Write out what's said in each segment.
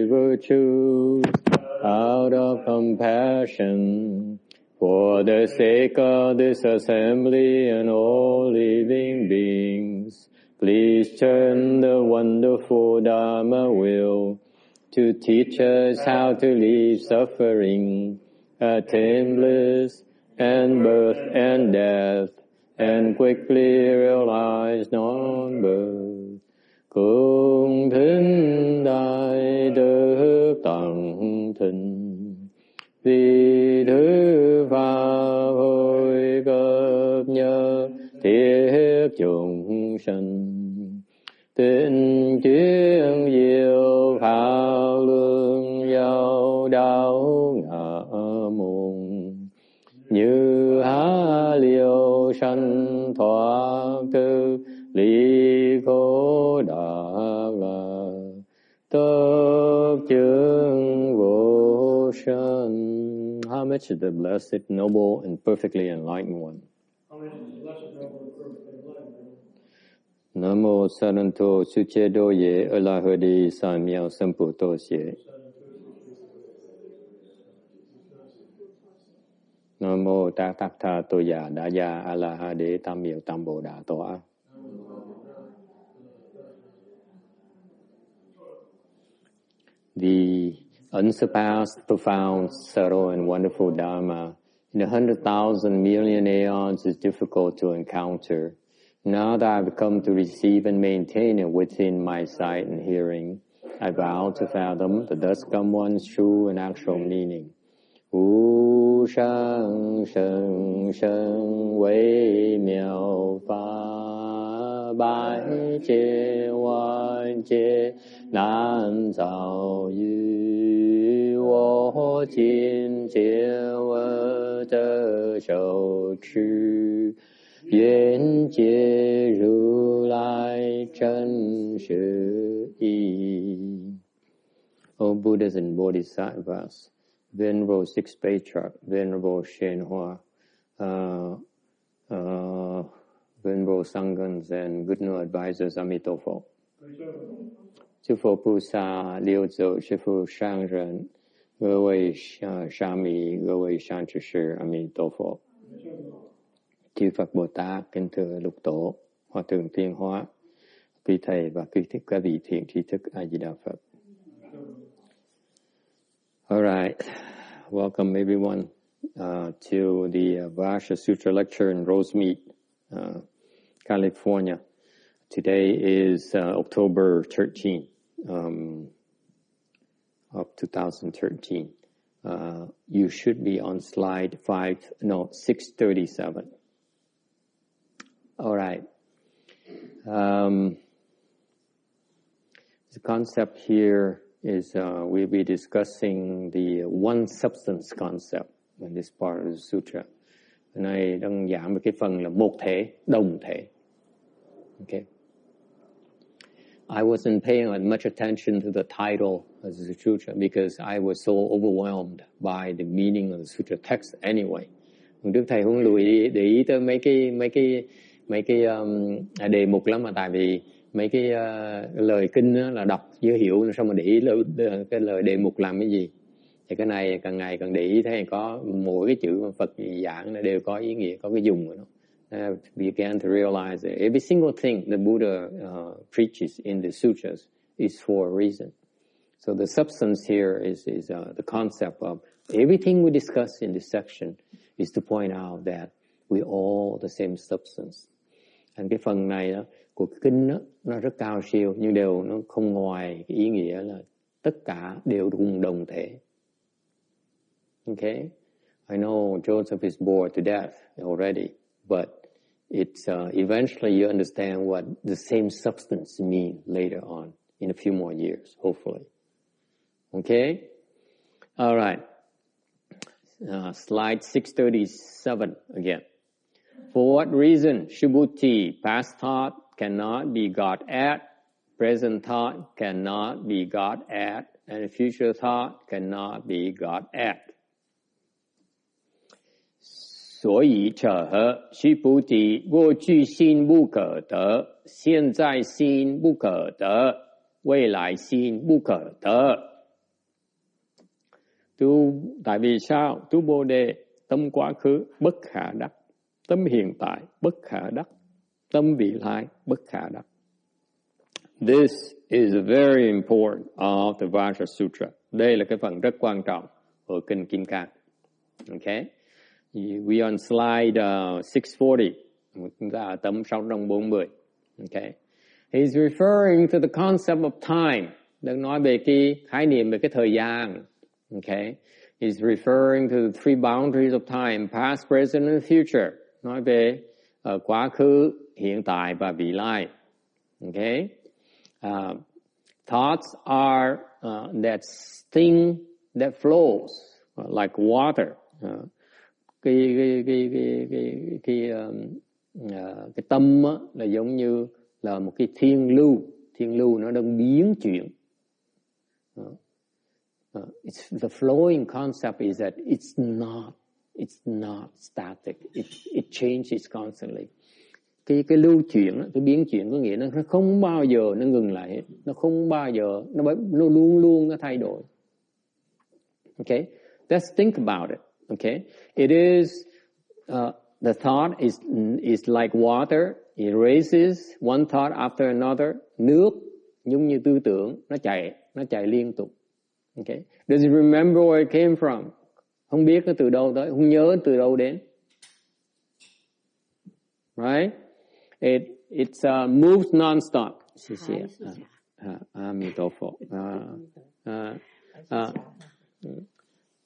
virtues out of compassion for the sake of this assembly and all living beings. Please turn the wonderful Dharma wheel to teach us how to leave suffering, attain bliss, and birth and death, and quickly realize non-birth. Cung thính đại đức tận thịnh, vì thứ pháp hồi cấp nhớ thiết chúng sanh. Tình chuyên diệu pháp luân giao đạo ngã môn, như há liêu sanh thoát tư lý khổ đạc là tốc chứng vô sanh. How much is the blessed, noble, and perfectly enlightened one? How much is the blessed, noble, and perfectly enlightened one? Namo Saranto Suchedo Ye Alahadi Samyao Samputo Ye. Namo Tatakta Toya Daya Alahade Tamyo Tambo Da Toa. The unsurpassed, profound, subtle, and wonderful Dharma in 100,000 million aeons is difficult to encounter. Now that I've come to receive and maintain it within my sight and hearing, I vow to fathom the thus come one's true and actual meaning. Wu shang sheng sheng wei miao fa bai jie wan jie nan zao yu wo jin jie we zhe shou chu Yuan jie ru lai zhen shi yi. O Buddhas and Bodhisattvas, Venerable Sixth Patriarch, Venerable Shenhua, Venerable Sanghas, and good no advisors, Amitofo. 诸佛菩萨、六祖、师父、上人、各位沙弥、各位善知识，阿弥陀佛。Chư Phật Bồ Tát, kính thưa lục tổ, Hòa thượng Thiên Hóa, quý thầy và quý các vị thiện tri thức A Di Đà Phật. All right, welcome everyone to the Vajra Sutra lecture in Rosemead, California. Today is October 13 of 2013. You should be on slide 637. All right. The concept here is we'll be discussing the one substance concept in this part of the sutra. Hôm nay đang giảng về cái phần là một thể, đồng thể. Okay. I wasn't paying much attention to the title of the sutra because I was so overwhelmed by the meaning of the sutra text anyway. Đức thầy không lùi để ý tới mấy cái đề mục lắm, mà tại vì mấy cái lời kinh là đọc chưa hiểu, sao mà để ý cái lời đề mục làm cái gì. Thì cái này càng ngày càng để ý thấy có mỗi cái chữ Phật giảng nó đều có ý nghĩa, có cái dùng của nó. We began to realize that every single thing the Buddha preaches in the sutras is for a reason. So the substance here is the concept of everything we discuss in this section is to point out that we all the same substance. Thành cái phần này đó, của kinh đó, nó rất cao siêu, nhưng đều nó không ngoài cái ý nghĩa là tất cả đều cùng đồng thể. Okay? I know Joseph is bored to death already, but it's eventually you understand what the same substance mean later on in a few more years, hopefully. Okay? All right. Slide 637 again. For what reason Subhuti, past thought, cannot be got at, present thought cannot be got at, and future thought cannot be got at? 所以者须菩提，过去心不可得，现在心不可得，未来心不可得， Tại vì sao? Tu Bồ Đề, tâm quá khứ bất khả đắc, tâm hiện tại bất khả đắc, tâm vị lai bất khả đắc. This is very important of the Vajra Sutra. Đây là cái phần rất quan trọng ở kinh Kim Cang. Okay? We on slide 640. Chúng ta ở tấm 640. Okay? He's referring to the concept of time. Đang nói về cái khái niệm về cái thời gian. Okay? He's referring to the three boundaries of time, past, present, and future. Nói về quá khứ, hiện tại và vị lai. Okay? Thoughts are that thing that flows like water. Cái tâm là giống như là một cái thiên lưu nó đang biến chuyển. The flowing concept is that it's not static. It changes constantly. Cái lưu chuyển, cái biến chuyển có nghĩa nó không bao giờ nó ngừng lại hết, nó không bao giờ nó luôn luôn nó thay đổi. Okay, let's think about it. Okay, it is the thought is like water. It raises one thought after another. Nước giống như tư tưởng, nó chảy liên tục. Okay, does it remember where it came from? Không biết nó từ đâu tới, không nhớ từ đâu đến. Right? It moves non-stop.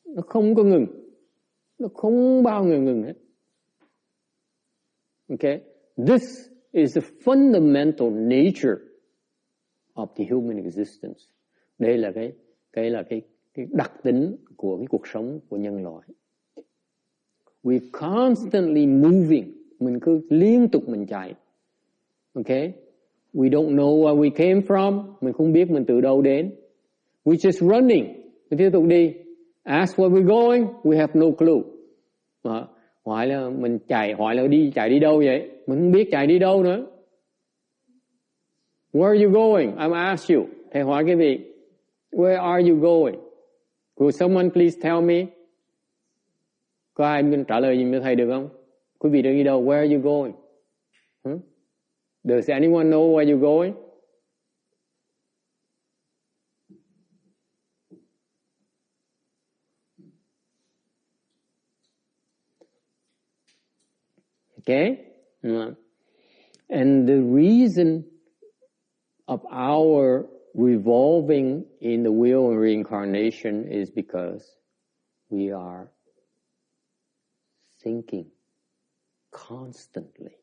Nó không có ngừng. Nó không bao giờ ngừng hết. Okay? This is the fundamental nature of the human existence. Đây là cái đặc tính của cái cuộc sống của nhân loại. We're constantly moving. Mình cứ liên tục mình chạy. Okay? We don't know where we came from. Mình không biết mình từ đâu đến. We're just running. Mình tiếp tục đi. Ask where we're going, we have no clue. Hỏi là mình chạy đi đâu vậy? Mình không biết chạy đi đâu nữa. Where are you going? I'm ask you. Thầy hỏi cái vị. Where are you going? Could someone please tell me? Có ai trả lời gì cho thầy được không? Quý vị đang đi đâu? Where are you going? Does anyone know where you're going? Okay? And the reason of our revolving in the wheel of reincarnation is because we are thinking constantly.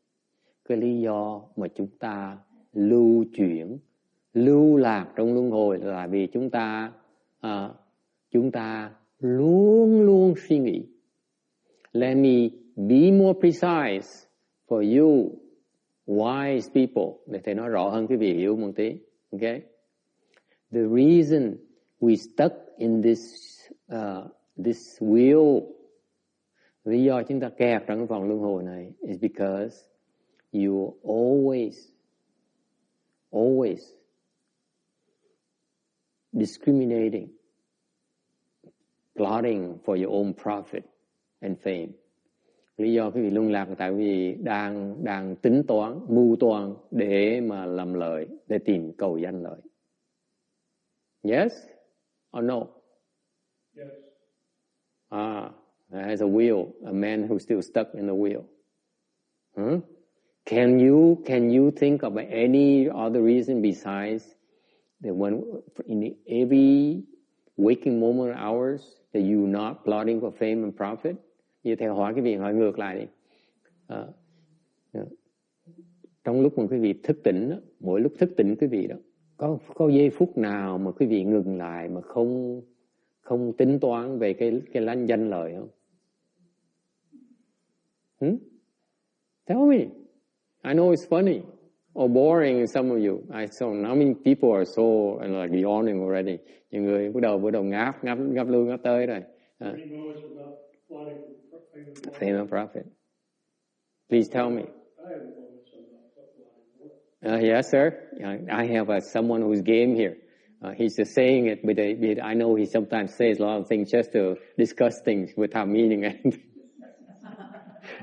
Cái lý do mà chúng ta lưu chuyển, lưu lạc trong luân hồi là vì chúng ta luôn luôn suy nghĩ. Let me be more precise for you wise people. Để thầy nói rõ hơn quý vị hiểu một tí. Okay? The reason we stuck in this wheel, lý do chúng ta kẹt trong cái vòng luân hồi này is because you always discriminating, plotting for your own profit and fame. Lý do quý vị luân lạc là tại vì đang tính toán, mưu toan để mà làm lợi, để tìm cầu danh lợi. Yes or no? Yes. There's a wheel, a man who's still stuck in the wheel. Can you think of any other reason besides that when in every waking moment hours that you're not plotting for fame and profit? Như theo hỏi cái vị hỏi ngược lại đi. Trong lúc mà quý vị thức tỉnh đó, mỗi lúc thức tỉnh quý vị đó, có giây phút nào mà quý vị ngừng lại mà không tính toán về cái lanh danh lợi không? Tell me. I know it's funny or boring in some of you. I mean people are so like yawning already. Nhiều người bắt đầu ngáp luôn ngáp tới rồi. Fame and profit. Please tell me. Yes, sir. I have someone who's game here. He's just saying it, but I know he sometimes says a lot of things just to discuss things without meaning anything.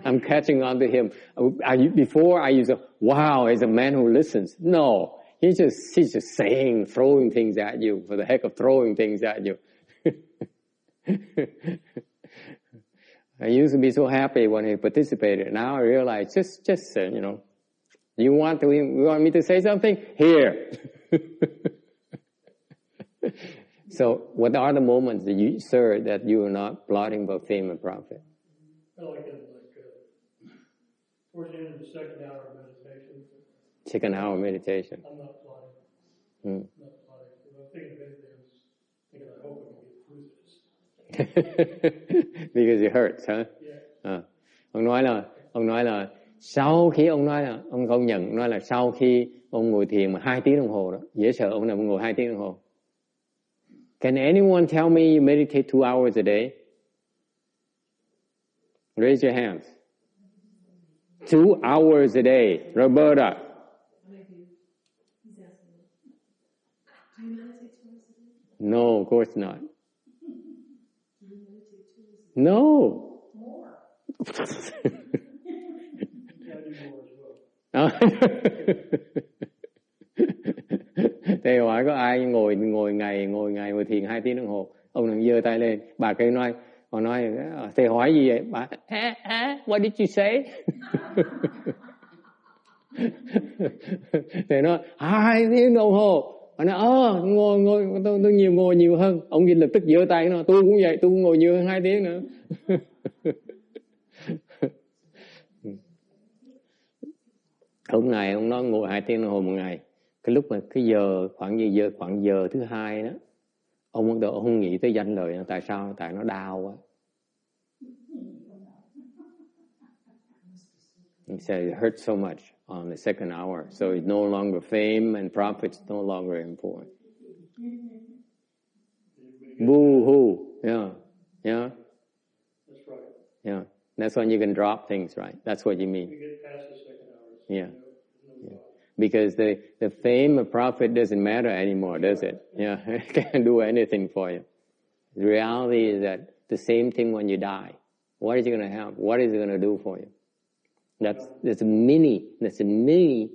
I'm catching on to him. Before I used to, wow, he's a man who listens. No, he's just saying, throwing things at you for the heck of throwing things at you. I used to be so happy when he participated. Now I realize, just you want me to say something? Here. So, what are the moments that sir, that you are not plotting about fame and profit? Towards the end of the second hour of meditation. Second hour meditation. I'm not plotting. Mm. I'm not plotting. If I'm thinking of anything, I hope I can get through this. Because it hurts, huh? Yeah. Ông nói là sau khi ông công nhận, ông nói là sau khi ông ngồi thiền mà 2 tiếng đồng hồ đó, dễ sợ ông nào ngồi 2 tiếng đồng hồ. Can anyone tell me you meditate 2 hours a day? Raise your hands. 2 hours a day. Roberta. No, of course not. No. Thầy hỏi có ai ngồi thiền 2 tiếng đồng hồ? Ông này giơ tay lên, bà kia nói, thầy hỏi gì vậy? Bà, what did you say? Thầy nói 2 tiếng đồng hồ. Bà nói tôi ngồi nhiều hơn. Ông Vinh lập tức giơ tay nói, tôi cũng vậy, tôi cũng ngồi nhiều hơn 2 tiếng nữa. Hôm nay ông nói ngồi 2 tiếng đồng hồ một ngày. Cái lúc mà khoảng giờ thứ 2 đó, ông bắt đầu không nghĩ tới danh lợi. Tại sao? Tại nó đau quá. He said it hurts so much on the second hour, so it's no longer fame and profits no longer important. Boo hoo, yeah. That's right. Yeah, that's when you can drop things, right? That's what you mean. You get past the second hour. Yeah. Because the fame and profit doesn't matter anymore, does it? Yeah, it can't do anything for you. The reality is that the same thing when you die. What is it going to have? What is it going to do for you? That's a mini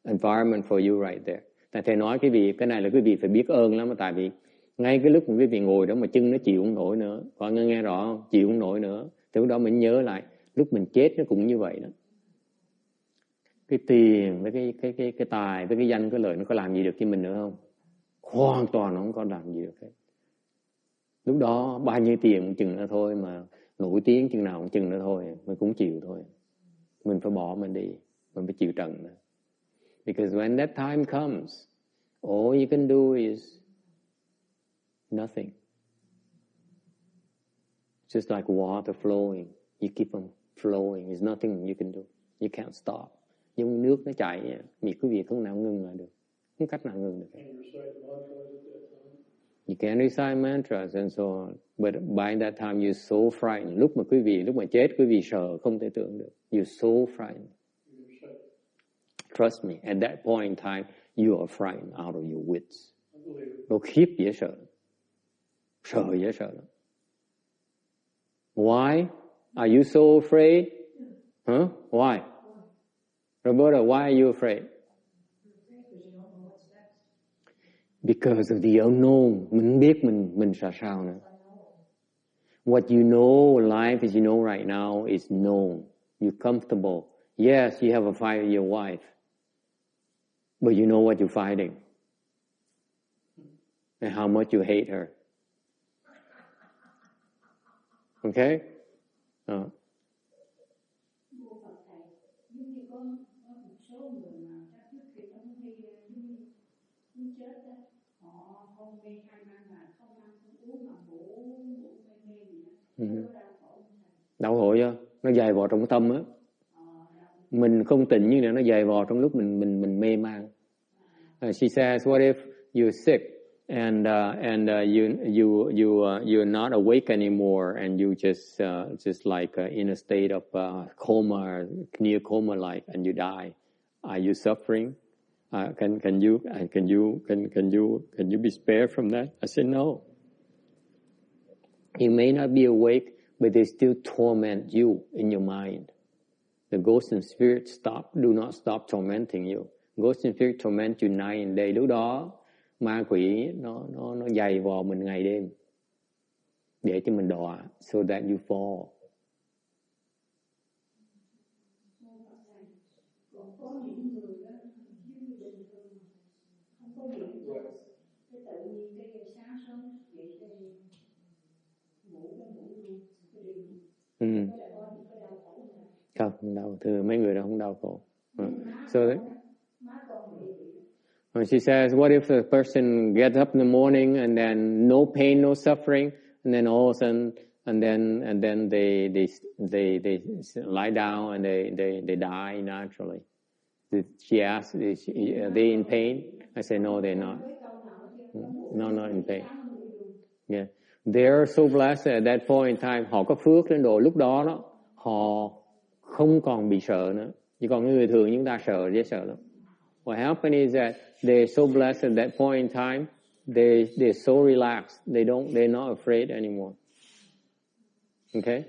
environment for you right there. Tại thầy nói cái này là quý vị phải biết ơn lắm, tại vì ngay cái lúc mà quý vị ngồi đó mà chân nó chịu không nổi nữa, có nghe rõ không? Chịu không nổi nữa, thì lúc đó mình nhớ lại lúc mình chết nó cũng như vậy đó. Cái tiền với cái tài với cái danh cái lợi nó có làm gì được cho mình nữa không? Hoàn toàn nó không có làm gì được hết. Lúc đó bao nhiêu tiền cũng chừng nữa thôi, mà nổi tiếng chừng nào cũng chừng nữa thôi, mình cũng chịu thôi. Mình phải bỏ mình đi, mình phải chịu trận nữa. Because when that time comes, all you can do is nothing. Just like water flowing, you keep on flowing. There's nothing you can do. You can't stop. Nhưng nước nó chảy, quý vị không nào ngừng lại được, không cách nào ngừng được. You can recite mantras and so on, but by that time you're so frightened. Lúc mà chết quý vị sợ không thể tưởng được. You're so frightened. Trust me, at that point in time, you are frightened out of your wits. Nó khiếp dễ sợ. Sợ dễ sợ lắm. Why? Are you so afraid? Huh? Why? Roberta, why are you afraid? Because of the unknown. Mình biết mình ra sao nữa. What you know, life as you know right now is known. You're comfortable. Yes, you have a fight with your wife. But you know what you're fighting. And how much you hate her. Okay? Đau khổ chưa? Nó dày vò trong cái tâm á. Mình không tỉnh như này, nó dày vò trong lúc mình mê man. She says, what if you're sick and you're not awake anymore and you just like in a state of coma, near coma like, and you die? Are you suffering? can you be spared from that? I said, no. You may not be awake, but they still torment you in your mind. The ghosts and spirits do not stop tormenting you. Ghosts and spirits torment you night and day. Lúc đó ma quỷ nó dày vò mình ngày đêm để cho mình đọa, so that you fall. Không đau, thưa mấy người đó không đau khổ. So she says, what if a person gets up in the morning and then no pain, no suffering, and then all of a sudden, and then they lie down and they die naturally. She asked, are they in pain? I said, no, they're not. No, not in pain. Yeah. They're so blessed at that point in time. Họ có phước đến độ lúc đó họ không còn bị sợ nữa. Chỉ còn người thường chúng ta sợ, dễ sợ lắm. What happened is that they're so blessed at that point in time. They're so relaxed. They're not afraid anymore. Okay?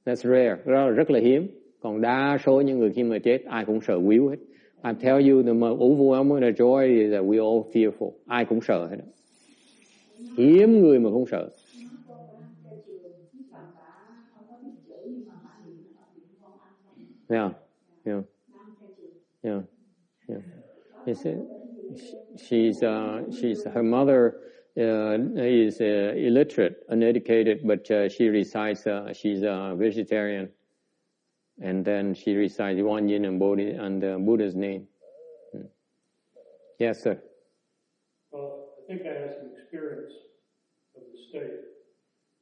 That's rare. Rất là hiếm. Còn đa số những người khi mà chết ai cũng sợ quýu hết. I tell you, the overwhelming majority is that we all fearful. Ai cũng sợ hết. Hiếm người mà không sợ. Yeah. Her mother is illiterate, uneducated, but she recites. She's a vegetarian, and then she recites one yin and Bodhi under Buddha's name. Yes, sir. Well, I think I had some experience of the state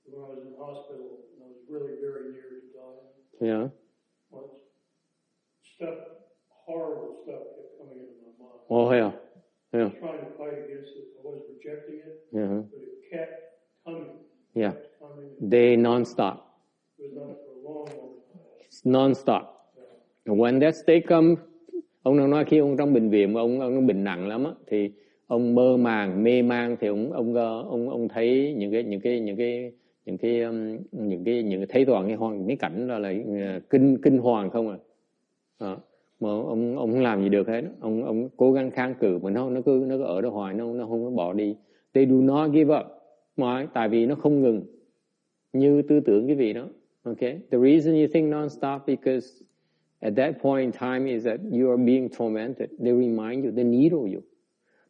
when I was in hospital and I was really very near to dying. Yeah. Once. Horrible stuff kept coming into my mind. Oh, yeah. I was trying to fight against it. I was rejecting it, but it kept coming. Yeah. Kept coming. They non-stop. It was on it for a long time. It's non-stop. Yeah. When that state comes, ông nói khi ông trong bệnh viện mà ông bệnh nặng lắm á, thì ông mơ màng, mê man, thì ông thấy những cái thấy toàn cái cảnh đó là kinh hoàng không à. Mà ông không làm gì được hết. Ông cố gắng kháng cự mà nó cứ ở đó hoài, nó không có bỏ đi. They do not give up. Tại vì nó không ngừng như tư tưởng cái vị đó. Okay? The reason you think non-stop because at that point in time is that you are being tormented. They remind you, they needle you.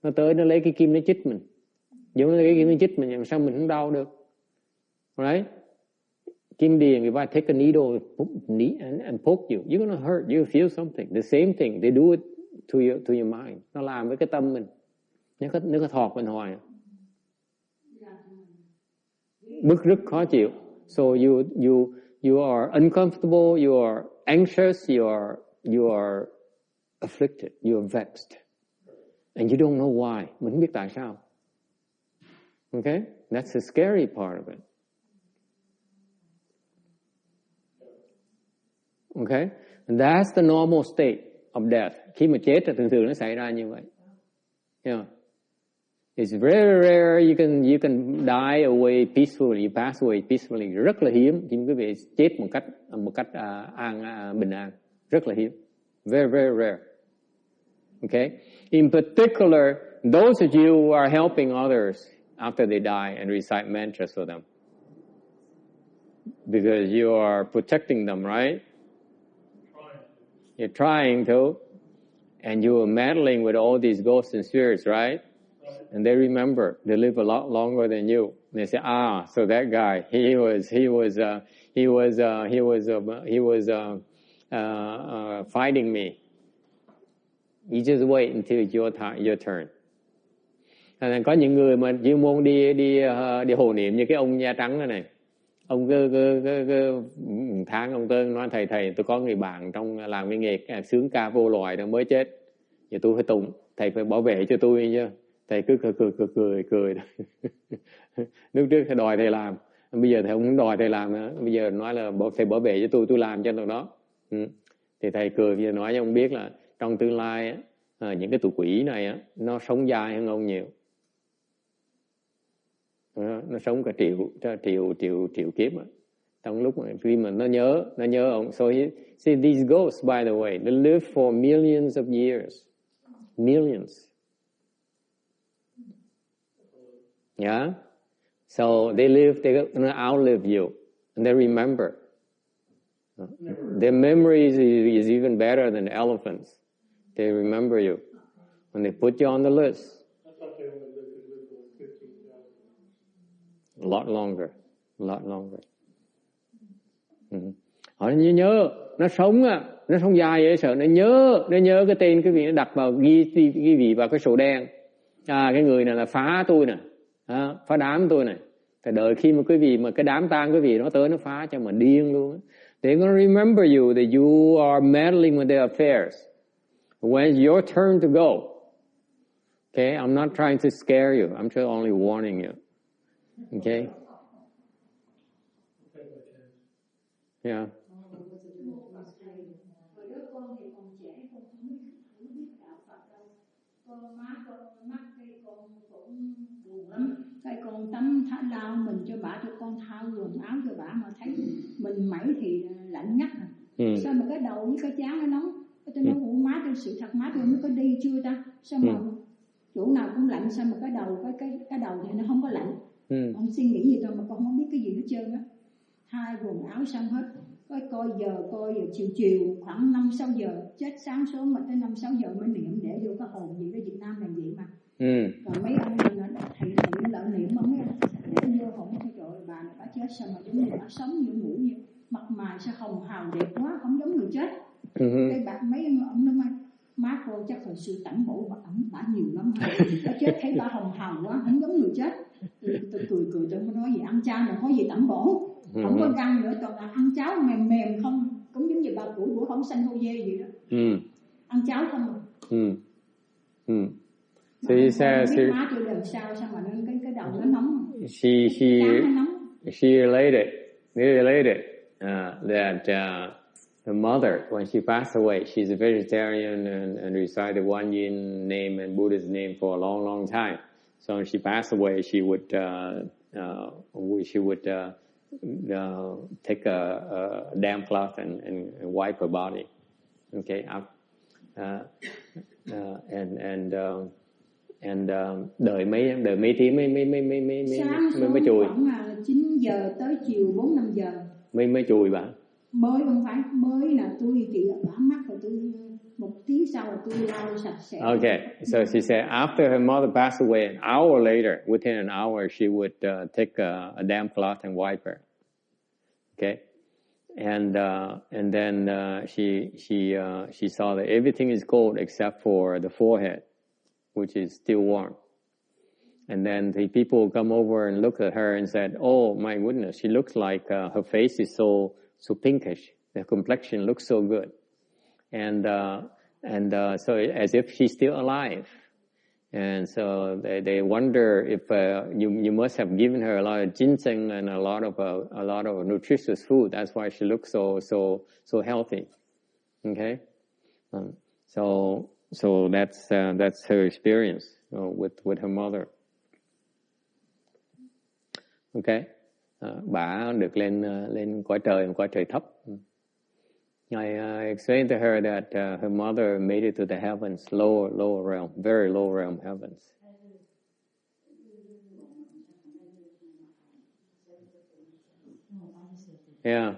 Nó tới nó lấy cái kim nó chích mình. Nếu nó lấy cái kim nó chích mình, làm sao mình không đau được? Right? Kim điền, if I take a needle and poke you, you're gonna hurt. You feel something. The same thing. They do it to your mind. Nó làm với cái tâm mình. Nó có thọt mình hoài. Bức rứt khó chịu. So you are uncomfortable. You are anxious. You are afflicted. You are vexed, and you don't know why. Mình không biết tại sao. Okay, that's the scary part of it. Okay, and that's the normal state of death. Khi mà chết thì thường nó xảy ra như vậy. Yeah. It's very rare you can die away peacefully, you pass away peacefully. Rất là hiếm khi quý vị chết một cách bình an. Rất là hiếm. Very, very rare. Okay? In particular, those of you who are helping others after they die and recite mantras for them. Because you are protecting them, right? You're trying to. And you are meddling with all these ghosts and spirits, right? And they remember, they live a lot longer than you. And they say, so that guy, he was fighting me. You just wait until it's your turn. Nên có những người mà chuyên môn đi hộ niệm như cái ông da trắng này. Ông cứ tháng ông tới nói thầy tôi có người bạn trong làm cái nghề sướng ca vô loài đó mới chết. Giờ tôi phải tụng, thầy phải bảo vệ cho tôi chứ. Thầy cứ cười. Lúc trước thầy đòi thầy làm, bây giờ thầy không đòi thầy làm nữa. Bây giờ nói là thầy bảo vệ cho tôi làm cho nó đó. Thì thầy cười, bây giờ nói cho ông biết là trong tương lai những cái tụ quỷ này á, nó sống dài hơn ông nhiều. Nó sống cả triệu kiếp á. Trong lúc mà khi mà nó nhớ ông. So see these ghosts, by the way, they live for millions of years. Millions. Yeah. So they outlive you, and they remember. Their memory is even better than the elephants. They remember you when they put you on the list. I thought they only could live for 15,000. A lot longer. Họ nhớ, nó sống dài vậy, sợ nó nhớ cái tên cái vị, nó đặt vào ghi vị vào cái sổ đen. Cái người này là phá tôi nè, phá đám tôi nè. Thì đợi khi mà cái vị mà cái đám tang cái vị nó tới nó phá cho mà điên luôn. They're gonna remember you that you are meddling with their affairs. When it's your turn to go, okay, I'm not trying to scare you. I'm just only warning you. Okay. Yeah. Cái con tắm lau mình cho bả, cho con thao quần áo cho bả, mà thấy mình mẩy thì lạnh ngắt. Sao mà cái đầu với cái trán nó nóng? Tôi nói ủa má, tôi sự thật má tôi mới có đi chưa ta? Sao mà chỗ nào cũng lạnh, sao mà cái đầu thì nó không có lạnh? Ông suy nghĩ gì thôi mà con không biết cái gì hết trơn á. Hai quần áo xong hết. Coi giờ chiều khoảng 5-6 giờ, chết sáng sớm mà tới 5-6 giờ mới niệm để vô cái hồn gì, cái Việt Nam làm vậy mà. Còn mấy ông thầy lợi niệm mà mấy để vô hồn, trời ơi, bà này bà chết sao mà giống như bà sống như ngủ như mặt mày sao hồng hào đẹp quá, không giống người chết. Cái bà mấy ông nói má cô chắc hồi xưa tẩm bổ bà nhiều lắm ha. Bà chết thấy bà hồng hào quá, không giống người chết. Tôi cười tôi mới nói gì ăn chay mà có gì tẩm bổ, không có găng nữa, toàn là ăn cháo mềm không, cũng giống như bà cụ của không xanh hô dê gì đó. Ăn cháo không à. So he says here, má tôi lần sau sao mà cái đầu nó nóng. She related that the mother, when she passed away, she's a vegetarian and recited one yin name and Buddha's name for a long time. So when she passed away, she would take a damp cloth and wipe her body. Okay, đợi mấy tiếng mới chùi. Khoảng 9 giờ tới chiều 4-5 giờ mới chùi bà. Mới không phải mới là tôi chị bả mắt rồi tôi một tiếng sau là tôi lau sạch sẽ. Okay, so she said after her mother passed away, an hour later, within an hour, she would take a damp cloth and wipe her. Okay, and then she saw that everything is cold except for the forehead, which is still warm. And then the people come over and look at her and said, "Oh my goodness, she looks like her face is so pinkish. The complexion looks so good." And so as if she's still alive. And so they wonder if you must have given her a lot of ginseng and a lot of nutritious food. That's why she looks so healthy. Okay, so that's her experience with her mother. Okay, bà được lên cõi trời thấp. I explained to her that her mother made it to the heavens, lower realm, very low realm heavens. Yeah,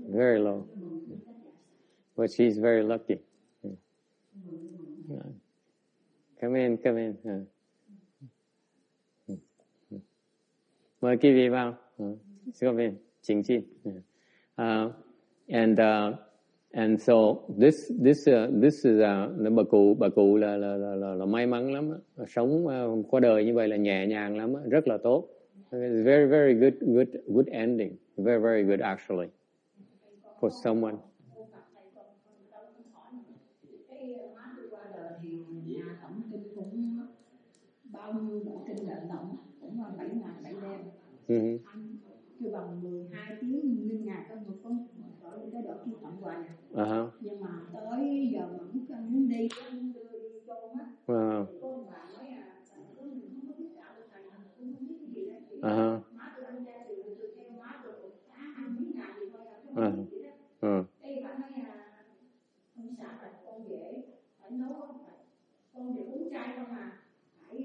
very low. But she's very lucky. Come in. Mời quý vị vào. Come in. Chính. And so this is bà cụ là may mắn lắm, sống qua đời như vậy là nhẹ nhàng lắm, rất là tốt. It's very very good ending, very very good actually for someone. Bao nhiêu bộ kinh lệnh động cũng là 7 ngày 7 đêm. Kêu bằng 12 tiếng nguyên ngày có một gọi cái độ khi tặng quà. Nhưng mà Con bà nói mình không có biết đạo của thầy, cũng không biết cái gì đó. Má tôi ăn chay tôi theo má tôi ăn mấy ngày thì thôi, không biết gì đó. Cái bà nói không sao, là con dễ phải nấu, con thì uống chay không à, phải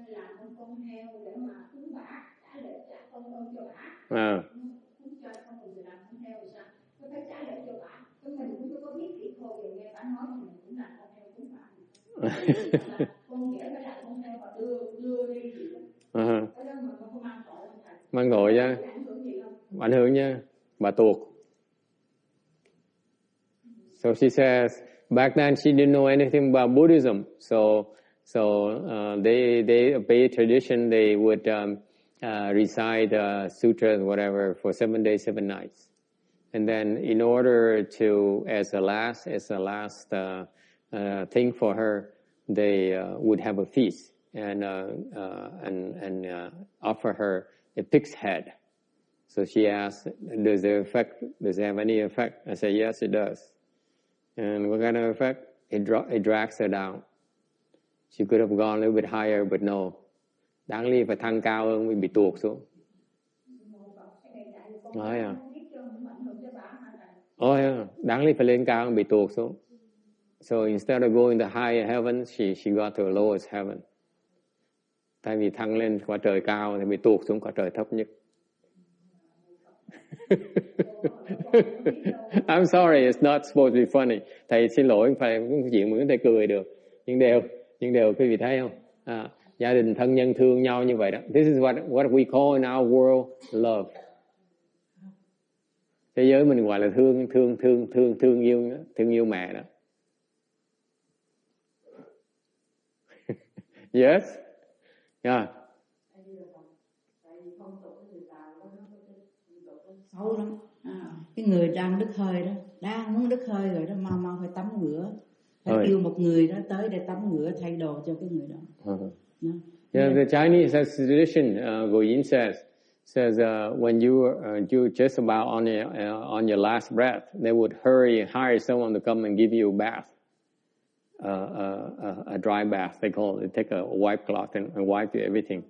làm con heo để mà cúng bả, trả lễ trả công ơn cho bả. Cúng chay không thì làm con heo thì sao? Tôi phải trả lễ cho bả. Cái mình cũng chưa có biết kỹ thôi, về nghe bả nói thì mình cũng làm con heo cúng bả. Con dễ phải làm con heo và đưa đi gì đó. Cái đó mà không mang tội không thầy? Mang tội nha. Ảnh hưởng nha. Bà tuột. So she says, back then she didn't know anything about Buddhism. So they obey tradition. They would recite sutras, whatever, for 7 days, 7 nights. And then, in order to, as a last thing for her, they would have a feast and offer her a pig's head. So she asked, "Does it have any effect?" I said, "Yes, it does." And what kind of effect? It drags her down. She could have gone a little bit higher, but no. Đáng lý phải thăng cao hơn mới bị tuột xuống. Yeah. Đáng lý phải lên cao hơn bị tuột xuống. So instead of going the higher heaven, she got to the lowest heaven. Thay vì thăng lên quả trời cao thì bị tuột xuống quả trời thấp nhất. I'm sorry, it's not supposed to be funny. Thầy xin lỗi, phải chuyện mà thầy cười được. Nhưng đều quý vị thấy không? Gia đình thân nhân thương nhau như vậy đó. This is what we call in our world love. Thế giới mình gọi là thương yêu mẹ đó. Yes. Yeah. Xấu lắm. Cái người đang đứt hơi đó, đang muốn đứt hơi rồi đó, mau phải tắm rửa, phải kêu một người đó tới để tắm rửa thay đồ cho cái người đó. Yeah, the Chinese tradition, Gu Yin says when you're just about on your last breath, they would hire someone to come and give you a bath, a dry bath. They call it. They take a wipe cloth and wipe you everything.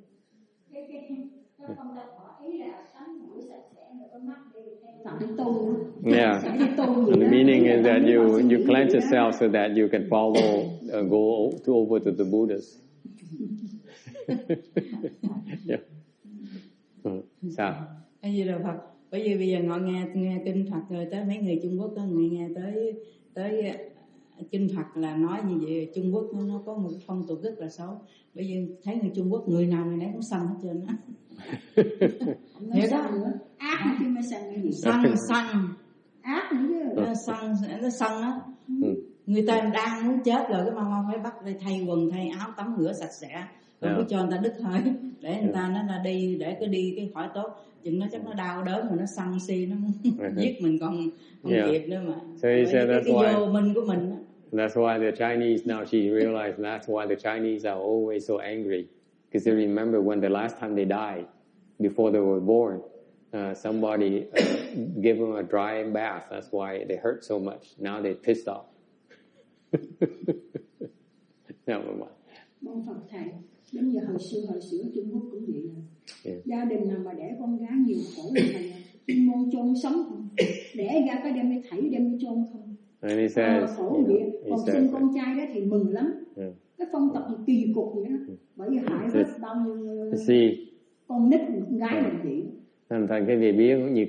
Yeah. And the meaning is that you cleanse yourself so that you can go over to the Buddhas. Yeah. Sao? Cái gì đâu Phật. Bởi vì bây giờ họ nghe kinh Phật rồi, tới mấy người Trung Quốc có người nghe tới kinh Phật là nói như vậy. Trung Quốc nó có một phong tục rất là xấu. Bởi vì thấy người Trung Quốc người nào người nấy cũng sân hết trơn á. Hiểu đó. Ác chứ mới sân cái gì? Sân. Ác nữa chứ. Nó sân á. Người ta đang muốn chết rồi, cái mau phải bắt đây thay quần thay áo tắm rửa sạch sẽ. Rồi mới cho người ta đứt hơi để người ta nó là đi để cái đi cái khỏi tốt, chừng nó chắc nó đau đớn mà nó sân si nó giết mình còn không kịp nữa mà. So he said cái vô minh của mình đó. That's why the Chinese now she realized that's why the Chinese are always so angry, because they remember when the last time they died before they were born, somebody gave them a dry bath. That's why they hurt so much. Now they're pissed off. Mong Phật thầy. Đến giờ hồi xưa Trung Quốc cũng vậy nè. Gia đình nào mà đẻ con gái nhiều khổ như thầy, chuyên môn chôn sống không, đẻ ra cái đem đi chôn không. Khổ vậy. Còn sinh con trai đó thì mừng lắm. Cái phong tục kỳ cục vậy đó. Bởi vì hại hết bao nhiêu con nít con gái mình vậy. Thành cái việc biết nhiều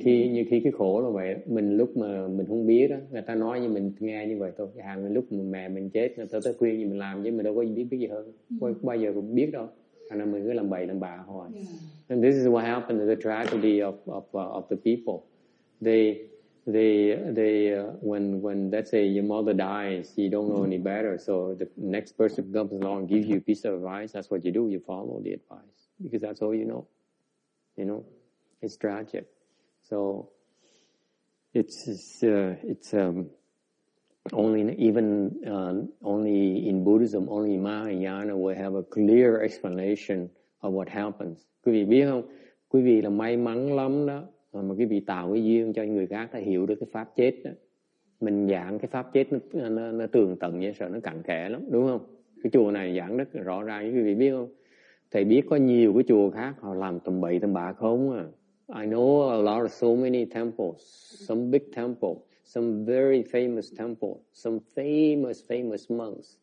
khi cái khổ là vậy. Mình lúc mà mình không biết đó, người ta nói như mình nghe như vậy thôi. Hàng lúc mà mẹ mình chết, người ta tới khuyên gì mình làm chứ mình đâu có biết gì hơn. Bao giờ cũng biết đâu. Thành ra mình cứ làm bậy làm bạ hoài. And this is what happened, the tragedy of the people. They when let's say your mother dies, you don't know any better, so the next person comes along and gives you a piece of advice. That's what you do. You follow the advice because that's all you know. You know. It's tragic. So it's only in Buddhism, only Mahayana will have a clear explanation of what happens. Quý vị biết không? Quý vị là may mắn lắm đó, mà quý vị tạo cái duyên cho người khác ta hiểu được cái pháp chết đó. Mình giảng cái pháp chết nó tường tận vậy, sợ nó cặn kẽ lắm, đúng không? Cái chùa này giảng rất rõ ràng, quý vị biết không? Thầy biết có nhiều cái chùa khác họ làm tầm bậy tầm bạ không à. I know a lot of so many temples, some big temple, some very famous temple, some famous monks.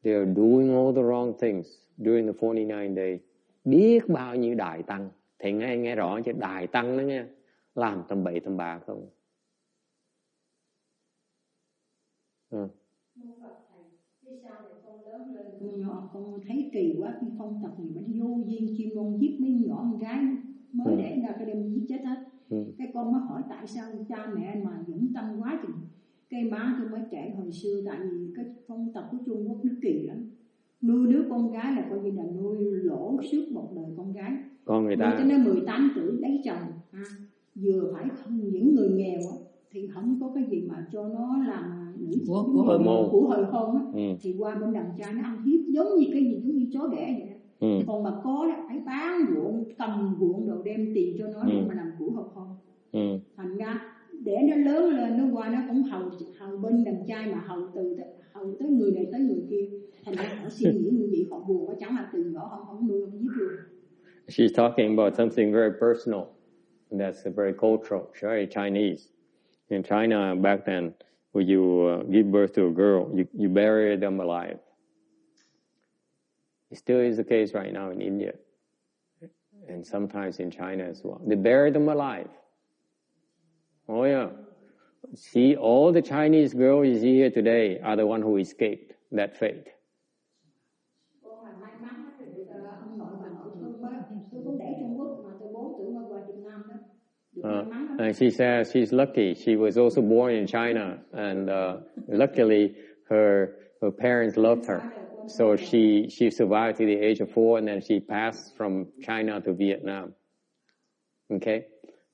They are doing all the wrong things during the 49 days. Biết bao nhiêu đại tăng, thầy nghe rõ chứ, đại tăng đó nghe, làm tầm bậy tầm bạ không. Con thấy kỳ quá, cái phong tục này nó vô duyên, chuyên môn giết mấy nhỏ con gái mới đẻ ra cái đêm giết chết hết. Cái con mới hỏi tại sao cha mẹ mà dũng tâm quá chừng. Cái má tôi mới kể hồi xưa, tại vì cái phong tục của Trung Quốc nó kỳ lắm. Nuôi đứa con gái là coi như là nuôi lỗ suốt một đời con gái. Con người ta cho nên 18 tuổi lấy chồng, vừa phải không, những người nghèo thì không có cái gì mà cho nó làm nữ của hồi hôn á, thì qua bên đàn trai nó ăn hiếp giống như cái gì, giống như chó đẻ vậy đó. Còn mà có đó phải bán ruộng, cầm ruộng đồ đem tiền cho nó để mà làm của hồi hôn. Thành ra để nó lớn lên nó qua nó cũng hầu bên đàn trai, mà hầu tới người này tới người kia. Thành ra họ suy nghĩ như vậy, họ buồn quá, chẳng hạn từ nhỏ không nuôi không giết luôn. She's talking about something very personal, and that's very cultural, very Chinese. In China back then, when you give birth to a girl, you bury them alive. It still is the case right now in India, and sometimes in China as well. They bury them alive. Oh yeah. See, all the Chinese girls you see here today are the one who escaped that fate. She says she's lucky. She was also born in China, and luckily her parents loved her, so she survived to the age of 4, and then she passed from China to Vietnam. Okay,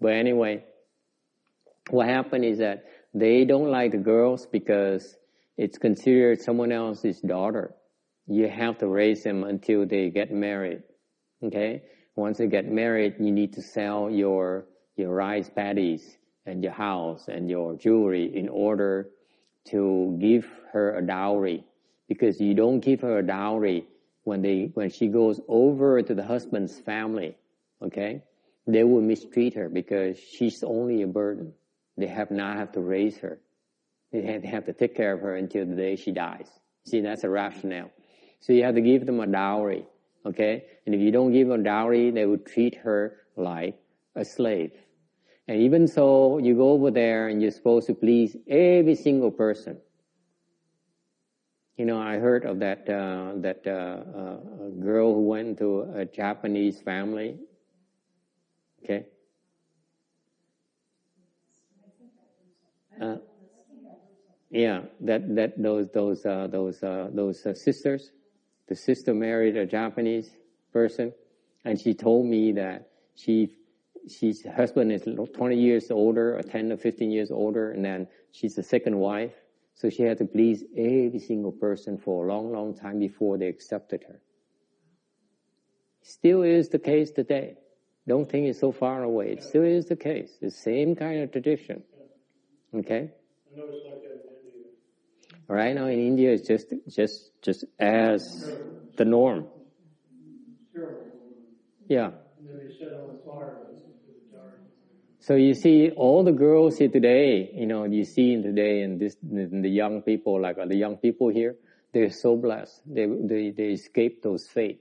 but anyway, what happened is that they don't like the girls because it's considered someone else's daughter. You have to raise them until they get married. Okay, once they get married, you need to sell your rice paddies and your house and your jewelry in order to give her a dowry. Because you don't give her a dowry when she goes over to the husband's family, okay? They will mistreat her because she's only a burden. They have to raise her. They have to take care of her until the day she dies. See, that's a rationale. So you have to give them a dowry, okay? And if you don't give them a dowry, they will treat her like a slave. And even so, you go over there and you're supposed to please every single person. You know, I heard of that girl who went to a Japanese family. Okay. Yeah, those sisters. The sister married a Japanese person, and she told me that she's husband is 20 years older, or 10 or 15 years older, and then she's the second wife. So she had to please every single person for a long, long time before they accepted her. Still is the case today. Don't think it's so far away. It still is the case. The same kind of tradition. Okay? I know it's like that in India. Right now in India, it's just as the norm. Terrible. Yeah. And then they set on fire. So you see, all the girls here today, you know, you see today in the young people, like the young people here, they're so blessed. They escape those fate.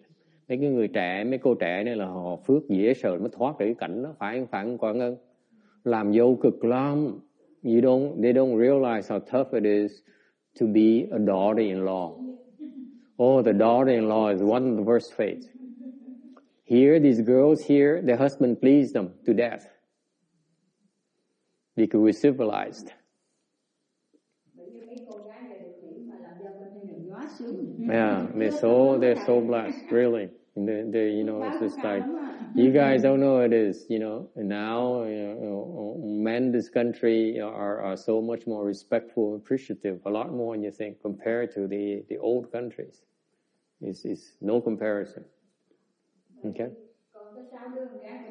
Mấy cái người trẻ, mấy cô trẻ này là họ phước dễ sợ mới thoát được cái cảnh đó, phải không Quang Ngân? Làm dâu cực lắm. They don't realize how tough it is to be a daughter-in-law. Oh, the daughter-in-law is one of the worst fates. Here, these girls here, their husband pleased them to death. Because we're civilized. Yeah, they're so blessed, really. They you know, it's just like, you guys don't know what it is, you know. And now, men in this country are so much more respectful and appreciative, a lot more than you think, compared to the old countries. It's no comparison. Okay?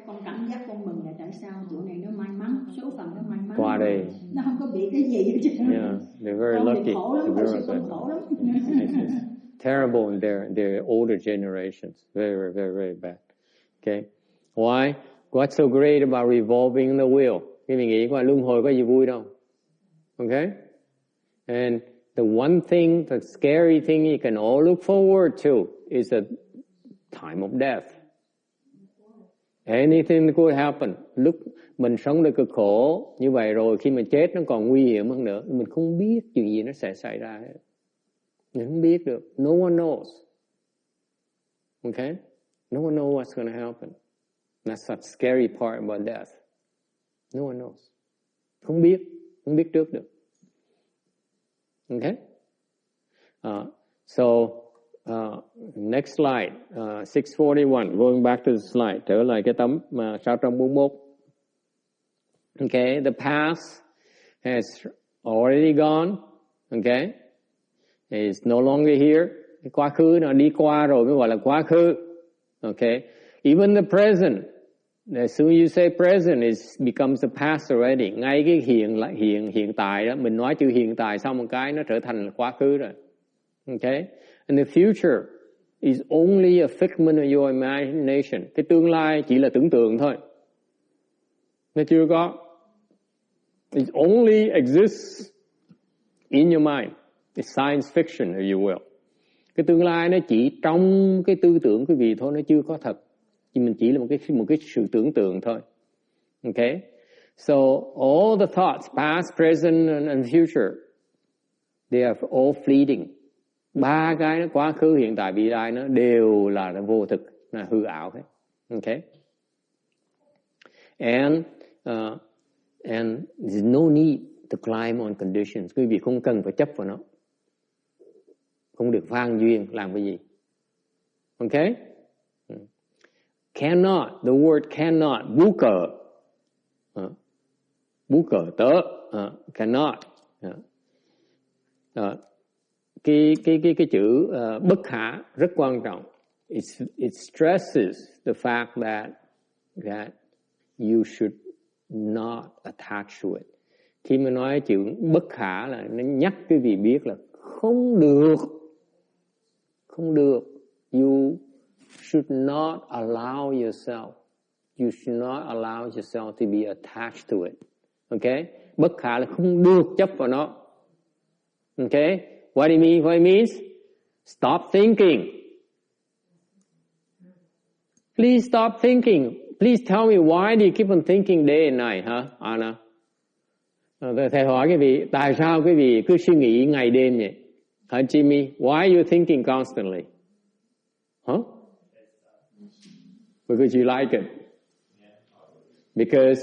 Con cảm giác con mừng là tại sao chỗ này nó may mắn, số phận nó may mắn. Qua đây. Nó không có bị cái gì hết trơn. Yeah, they're very lucky. Khổ lắm, con khổ lắm. terrible in their older generations. Very, very, very bad. Okay. Why? What's so great about revolving the wheel? Khi mình nghĩ qua luân hồi có gì vui đâu. Okay? And the one thing, the scary thing you can all look forward to is the time of death. Anything could happen. Lúc mình sống được cực khổ như vậy rồi, khi mình chết nó còn nguy hiểm hơn nữa. Mình không biết chuyện gì nó sẽ xảy ra hết. Mình không biết được. No one knows. Okay? No one knows what's going to happen. That's the scary part about death. No one knows. Không biết trước được. Okay? Next slide, 641, going back to the slide, trở lại cái tấm 641. Okay, the past has already gone, okay, it's no longer here. Cái quá khứ nó đi qua rồi mới gọi là quá khứ. Okay, even the present, as soon as you say present, it becomes the past already. Ngay cái hiện tại đó, mình nói chữ hiện tại xong một cái nó trở thành quá khứ rồi. Okay, and the future is only a figment of your imagination. Cái tương lai chỉ là tưởng tượng thôi. Nó chưa có. It only exists in your mind. It's science fiction, if you will. Cái tương lai nó chỉ trong cái tư tưởng quý vị thôi, nó chưa có thật. Mình chỉ là một cái sự tưởng tượng thôi. Okay? So all the thoughts, past, present and future, they are all fleeting. Ba cái nó quá khứ, hiện tại, vị lai nó đều là vô thực, là hư ảo hết. Okay? And there's no need to climb on conditions. Quý vị không cần phải chấp vào nó. Không được phan duyên làm cái gì. Okay? Cannot, the word cannot, bú cờ tớ, cannot. Cái chữ bất khả rất quan trọng. It stresses the fact that you should not attach to it. Khi mà nói chữ bất khả là nó nhắc quý vị biết là không được. You should not allow yourself to be attached to it. Okay? Bất khả là không được chấp vào nó. Okay? What it means? Stop thinking. Please stop thinking. Please tell me why do you keep on thinking day and night, Anna? Thầy hỏi quý vị, tại sao quý vị cứ suy nghĩ ngày đêm vậy? Jimmy, why are you thinking constantly? Because you like it. Because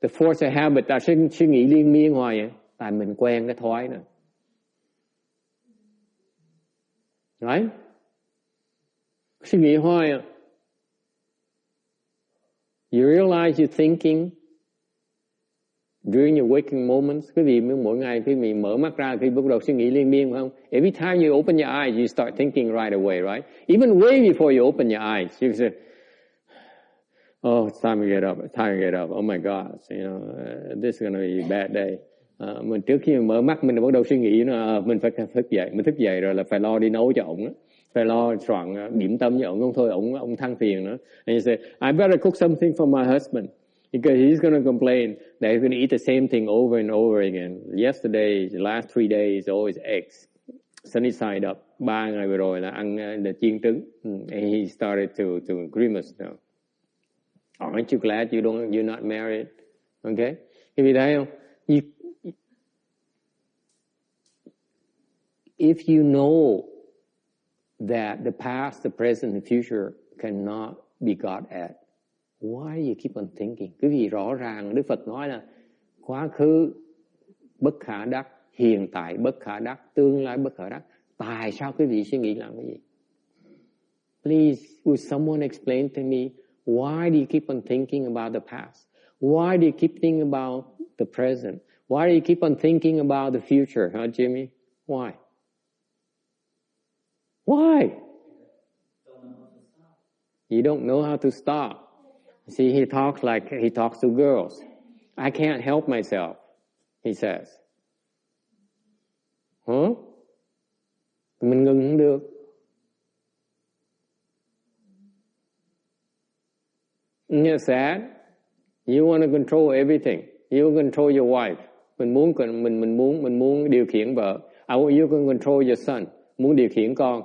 the force of habit, ta suy nghĩ liên miên hoài vậy. Tại mình quen cái thói này. Right? Suy nghĩ hoài à. You realize you're thinking during your waking moments. Quý vị mỗi ngày khi mình mở mắt ra khi bắt đầu suy nghĩ liên miên phải không? Every time you open your eyes, you start thinking right away, right? Even way before you open your eyes, you say, "Oh, it's time to get up. It's time to get up. Oh my God, this is going to be a bad day." Mình trước khi mình mở mắt mình bắt đầu suy nghĩ mình phải thức dậy. Mình thức dậy rồi là phải lo đi nấu cho ổng, phải lo soạn điểm tâm cho ổng, không thôi ổng than phiền nữa. And you say, I better cook something for my husband because he's going to complain that he's going to eat the same thing over and over again. Yesterday, the last 3 days, always eggs, sunny side up. 3 ngày vừa rồi là ăn là chiên trứng. And he started to grimace now. Aren't you glad you're not married? Okay? Thì vì thấy không? If you know that the past, the present, and the future cannot be got at, why do you keep on thinking? Cái gì rõ ràng Đức Phật nói là quá khứ bất khả đắc, hiện tại bất khả đắc, tương lai bất khả đắc. Tại sao quý vị suy nghĩ làm cái gì? Please, would someone explain to me why do you keep on thinking about the past? Why do you keep thinking about the present? Why do you keep on thinking about the future, Jimmy? Why? Why? You don't know how to stop. See, he talks to girls. I can't help myself, he says. Mình ngừng không được. It's sad. You want to control everything. You control your wife. Mình muốn điều khiển vợ. You can control your son. Muốn điều khiển con.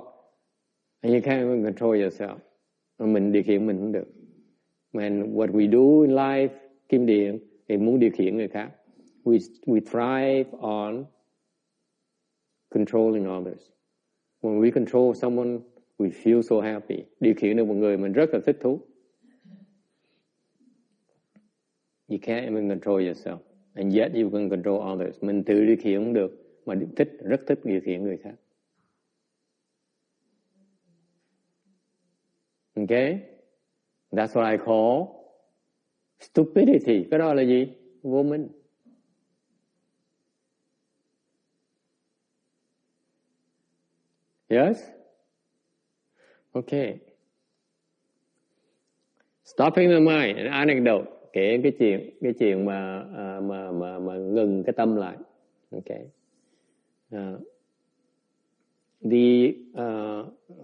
And you can't even control yourself. Mình điều khiển mình không được. And what we do in life, kim điện, thì muốn điều khiển người khác. We thrive on controlling others. When we control someone, we feel so happy. Điều khiển được một người mình rất là thích thú. You can't even control yourself. And yet you can control others. Mình tự điều khiển không được, mà rất thích điều khiển người khác. Okay? That's what I call stupidity. Cái đó là gì? Vô minh. Yes? Okay. Stopping the mind, an anecdote. Kể cái chuyện mà ngừng cái tâm lại. Okay. The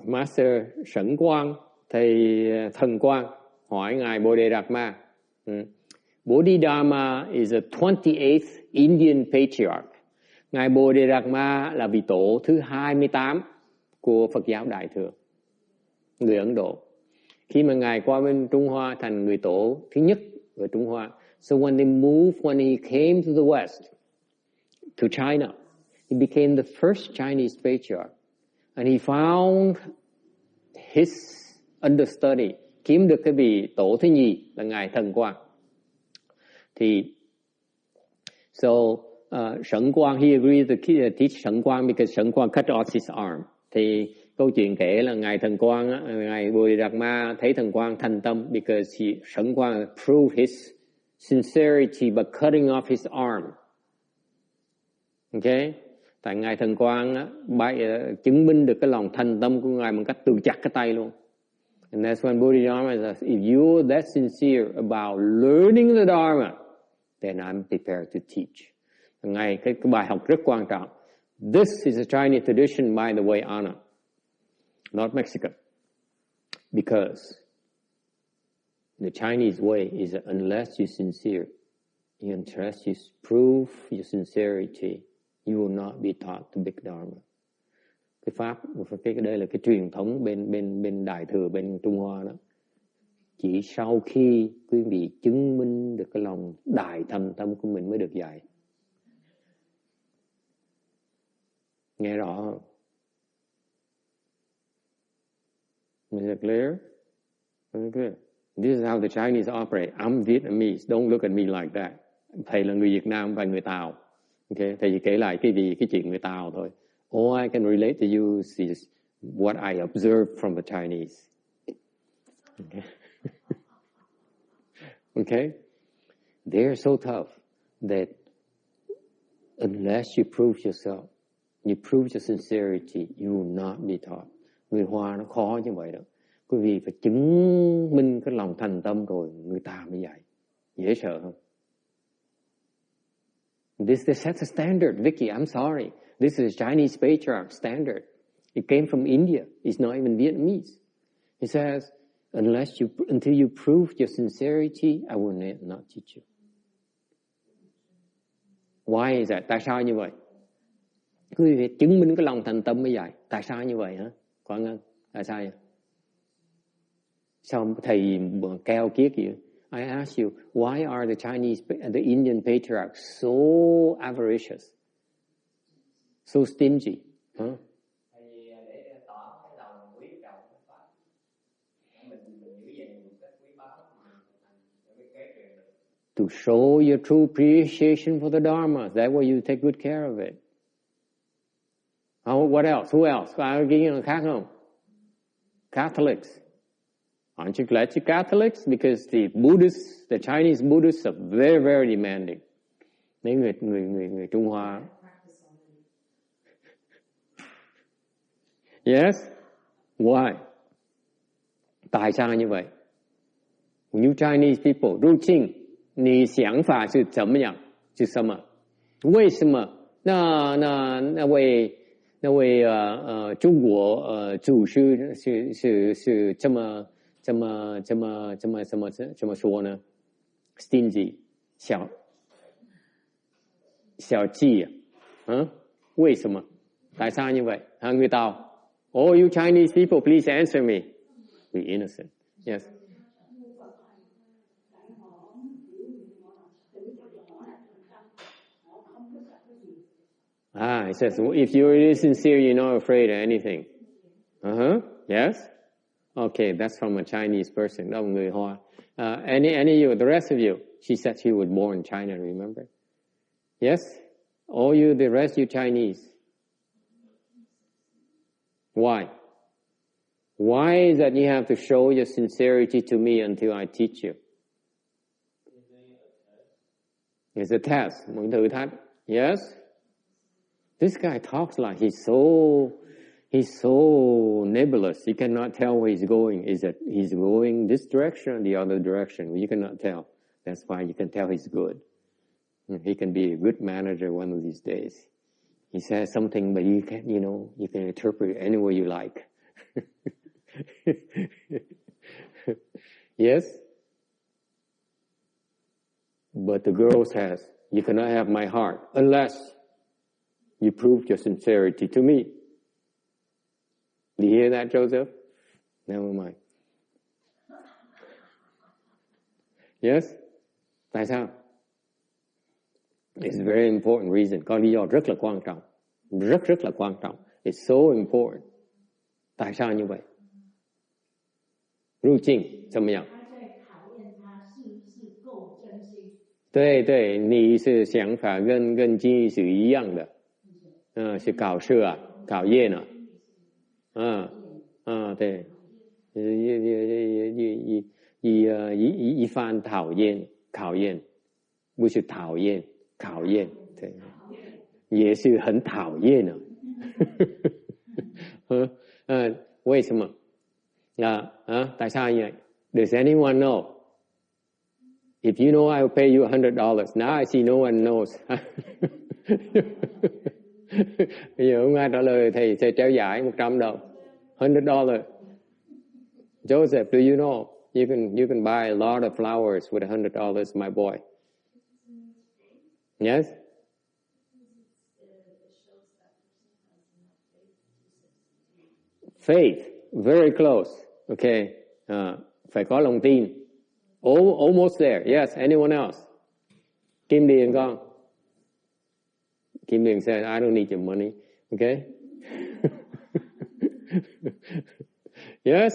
Master Sẩn Quang, thầy Thần Quang, hỏi ngài Bodhidharma. Bodhidharma is the 28th Indian patriarch. Ngài Bodhidharma là vị tổ thứ 28 của Phật giáo Đại thừa, người Ấn Độ. Khi mà ngài qua bên Trung Hoa thành người tổ thứ nhất ở Trung Hoa. So when he came to the West, to China, he became the first Chinese patriarch. And he found his understudy, kiếm được cái vị tổ thứ nhì là ngài Thần Quang. Thì Sẩn Quang, he agreed to teach Sẩn Quang because Sẩn Quang cut off his arm. Thì câu chuyện kể là ngài Thần Quang, ngài Bodhidharma thấy Thần Quang thành tâm because Sẩn Quang proved his sincerity by cutting off his arm. Okay? Tại ngài Thần Quang chứng minh được cái lòng thành tâm của ngài bằng cách tự chặt cái tay luôn. And that's when Bodhidharma says, if you're that sincere about learning the Dharma, then I'm prepared to teach. Ngài cái bài học rất quan trọng. This is a Chinese tradition, by the way, Anna, not Mexican. Because the Chinese way is that unless you're sincere, unless you prove your sincerity, you will not be taught the big Dharma. Cái pháp, cái đây là cái truyền thống bên Đại thừa, bên Trung Hoa đó. Chỉ sau khi quý vị chứng minh được cái lòng đại thành tâm của mình mới được dạy. Nghe rõ không? Is it clear? Okay. This is how the Chinese operate. I'm Vietnamese. Don't look at me like that. Thầy là người Việt Nam và người Tàu. Okay. Thầy chỉ kể lại cái chuyện người Tàu thôi. All I can relate to you is what I observed from the Chinese. Okay. Okay? They're so tough that unless you prove yourself, you prove your sincerity, you will not be taught. Người Hoa nó khó như vậy đó. Quý vị phải chứng minh cái lòng thành tâm rồi người ta mới dạy. Dễ sợ không? This sets a standard. Vicky, I'm sorry. This is a Chinese patriarch standard. It came from India. It's not even Vietnamese. It says, until you prove your sincerity, I will not teach you. Why is that? Tại sao như vậy? Quý vị phải chứng minh cái lòng thành tâm mới dạy. Tại sao như vậy hả? Quảng Ngân, tại sao vậy? Sao thầy keo kiết vậy? I ask you, why are the Indian patriarchs so avaricious, so stingy? Huh? To show your true appreciation for the Dharma. That way you take good care of it. What else? Who else? Có ai ghi khác không? Catholics. Aren't you glad you're Catholics? Because the Chinese Buddhists are very, very demanding. Mấy người Trung Hoa. Yes? Why? Tại sao như vậy? You Chinese people, 入境，你想法是怎么样？是什么？为什么？那位中国祖师是这么这么说呢 ？Stingy， 小气啊？为什么？Tại sao như vậy? Người Tàu. Oh, you Chinese people, please answer me. Be innocent. Yes. He says, if you're really sincere, you're not afraid of anything. Yes. Okay, that's from a Chinese person. Đó là người Hoa. Any of you, the rest of you, she said she was born in China, remember? Yes? All you, the rest, you Chinese. Why? Why is that you have to show your sincerity to me until I teach you? It's a test. Một thử thách. Yes? This guy talks like he's so nebulous. You cannot tell where he's going. Is that he's going this direction or the other direction? You cannot tell. That's why you can tell he's good. He can be a good manager one of these days. He says something, but you can interpret it any way you like. Yes? But the girl says, you cannot have my heart unless you prove your sincerity to me. Do you hear that, Joseph? Never mind. Yes? Tại sao? It's a very important reason. Có lý do rất là quan trọng. Rất là quan trọng. It's so important. Tại sao như vậy? 入境怎么样？对，你是想法跟经义是一样的。是考试啊，考验啊。对。一番考验，不是讨厌。考验，对，也是很讨厌的。为什么？Tại sao vậy? Does anyone know? If you know, I will pay you $100. Now I see no one knows. Bây giờ không ai trả lời thì sẽ trao giải $100. $100. Joseph, do you know? You can buy a lot of flowers with $100, my boy. Yes? Faith, very close. Okay. Phải có lòng tin. Almost there. Yes, anyone else? Kim Điền con. Kim Điền said, I don't need your money. Okay? Yes?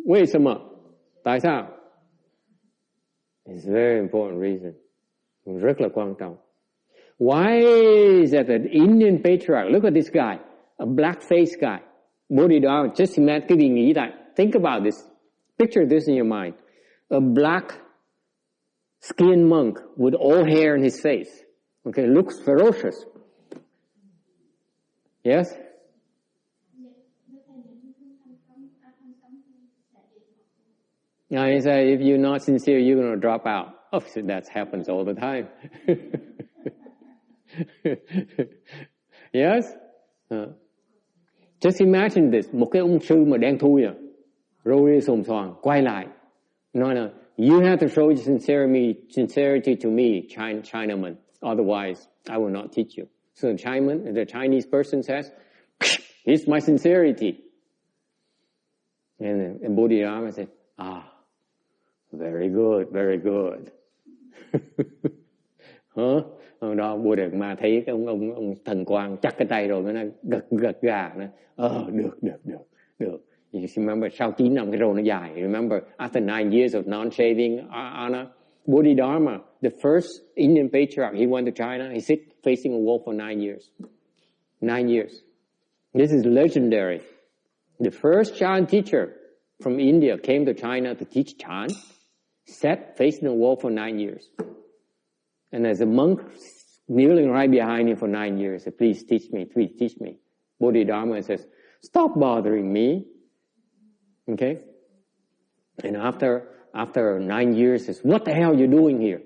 为什么？Tại sao? It's a very important reason. Rất là quan trọng. Why is that an Indian patriarch? Look at this guy, a black-faced guy. Bodhidharma, just imagine cái gì nghĩ lại. Think about this. Picture this in your mind. A black-skinned monk with all hair in his face. Okay, looks ferocious. Yes? He said, if you're not sincere, you're going to drop out. Oh, that happens all the time. Yes? Just imagine this. Một cái ông sư mà đen thui râu ria xồm xoàng, quay lại. Nói là, you have to show your sincerity to me, Chinaman. Otherwise, I will not teach you. So the Chinese person says, it's my sincerity. And Bodhidharma said, very good, very good. Hôm đó Bodhidharma thấy cái ông thần quang chắc cái tay rồi, nó gật gà, nó được. You remember, sau 9 năm cái râu nó dài. Remember, after 9 years of non-shaving, Anna, Bodhidharma, the first Indian patriarch, he went to China, he sit facing a wall for 9 years. 9 years. This is legendary. The first Chan teacher from India came to China to teach Chan, sat facing the wall for 9 years. And as a monk, kneeling right behind him for 9 years, said, please teach me. Bodhidharma says, stop bothering me. Okay? And after 9 years, says, what the hell are you doing here?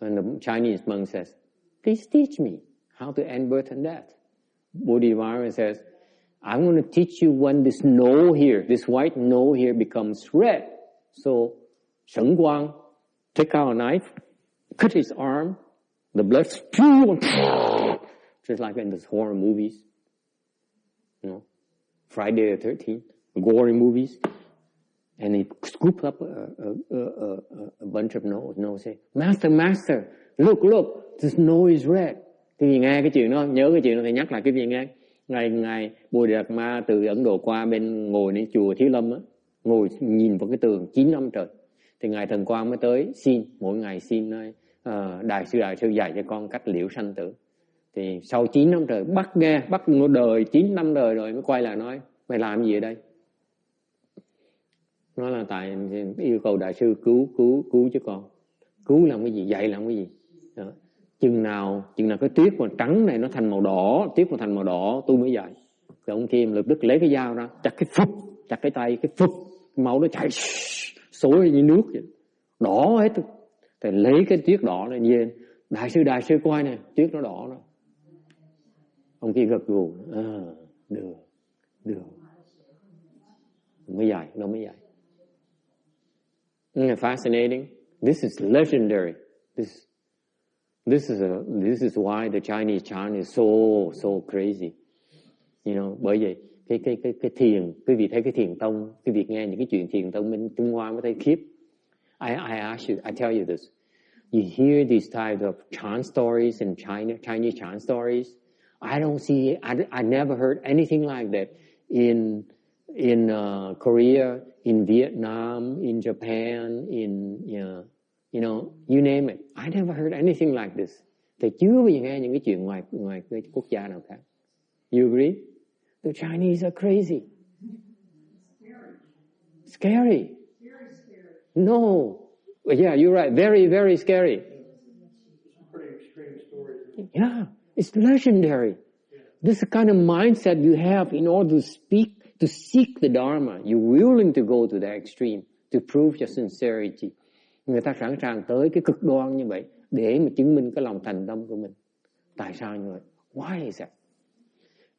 And the Chinese monk says, please teach me how to end birth and death. Bodhidharma says, I'm going to teach you when this nose here, this white nose here becomes red. So, Shen Guang, take out a knife, cut his arm, the blood spew, just like in the horror movies. You know, Friday the 13th, gory movies. And he scooped up a bunch of nose, say, Master, look, this nose is red. Cái gì nghe cái chuyện đó, nhớ cái chuyện đó thì nhắc lại cái gì nghe. Ngày Bồ Đề Đạt Ma từ Ấn Độ qua bên ngồi đến chùa Thiếu Lâm á, ngồi nhìn vào cái tường 9 năm trời. Thì Ngài Thần Quang mới tới xin, mỗi ngày xin nói, Đại sư dạy cho con cách liễu sanh tử. Thì sau 9 năm trời bắt một đời 9 năm đời rồi mới quay lại nói, mày làm gì ở đây? Nói là tại yêu cầu đại sư cứu cho con. Cứu làm cái gì, dạy làm cái gì? Đó. Chừng nào cái tuyết mà trắng này nó thành màu đỏ, tuyết mà thành màu đỏ tôi mới dạy. Rồi ông Kim lập tức lấy cái dao ra, chặt cái tay, cái máu nó chảy xối như nước vậy. Đỏ hết. Thì lấy cái tuyết đỏ này về, đại sư coi nè, tuyết nó đỏ đó. Ông Kim gật gù, được. Mới dạy, nó mới dạy. Fascinating. This is legendary. This is why the Chinese chant is so crazy. You know, bởi vì cái thiền, quý vị thấy cái thiền tông, quý vị nghe những cái chuyện thiền tông bên Trung Hoa mới thấy khiếp. I tell you this. You hear these types of chant stories in China, Chinese chant stories. I never heard anything like that in Korea, in Vietnam, in Japan, in you know, you name it. I never heard anything like this. Thì chưa bao giờ nghe những cái chuyện ngoài cái quốc gia nào khác. You agree? The Chinese are crazy. Scary. Very scary. No. Yeah, you're right. Very, very scary. Some pretty extreme stories. Yeah, it's legendary. This is the kind of mindset you have in order to seek the Dharma. You're willing to go to that extreme to prove your sincerity. Người ta sẵn sàng tới cái cực đoan như vậy để mà chứng minh cái lòng thành tâm của mình. Tại sao như vậy? Why is that?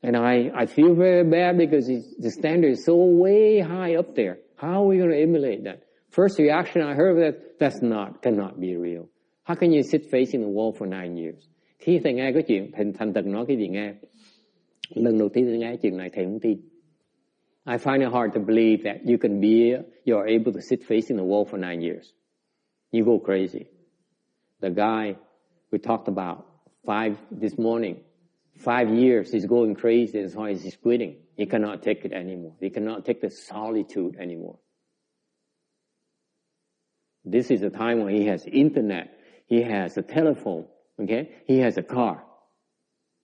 And I feel very bad because the standard is so way high up there. How are we going to emulate that? First reaction I heard of that, cannot be real. How can you sit facing the wall for 9 years? Khi thầy nghe cái chuyện, thành thật nói cái gì nghe. Lần đầu tiên thầy nghe chuyện này thầy không tin. I find it hard to believe that you're able to sit facing the wall for 9 years. You go crazy. The guy we talked about this morning, 5 years, he's going crazy. That's why he's quitting. He cannot take it anymore. He cannot take the solitude anymore. This is a time when he has internet. He has a telephone. Okay? He has a car.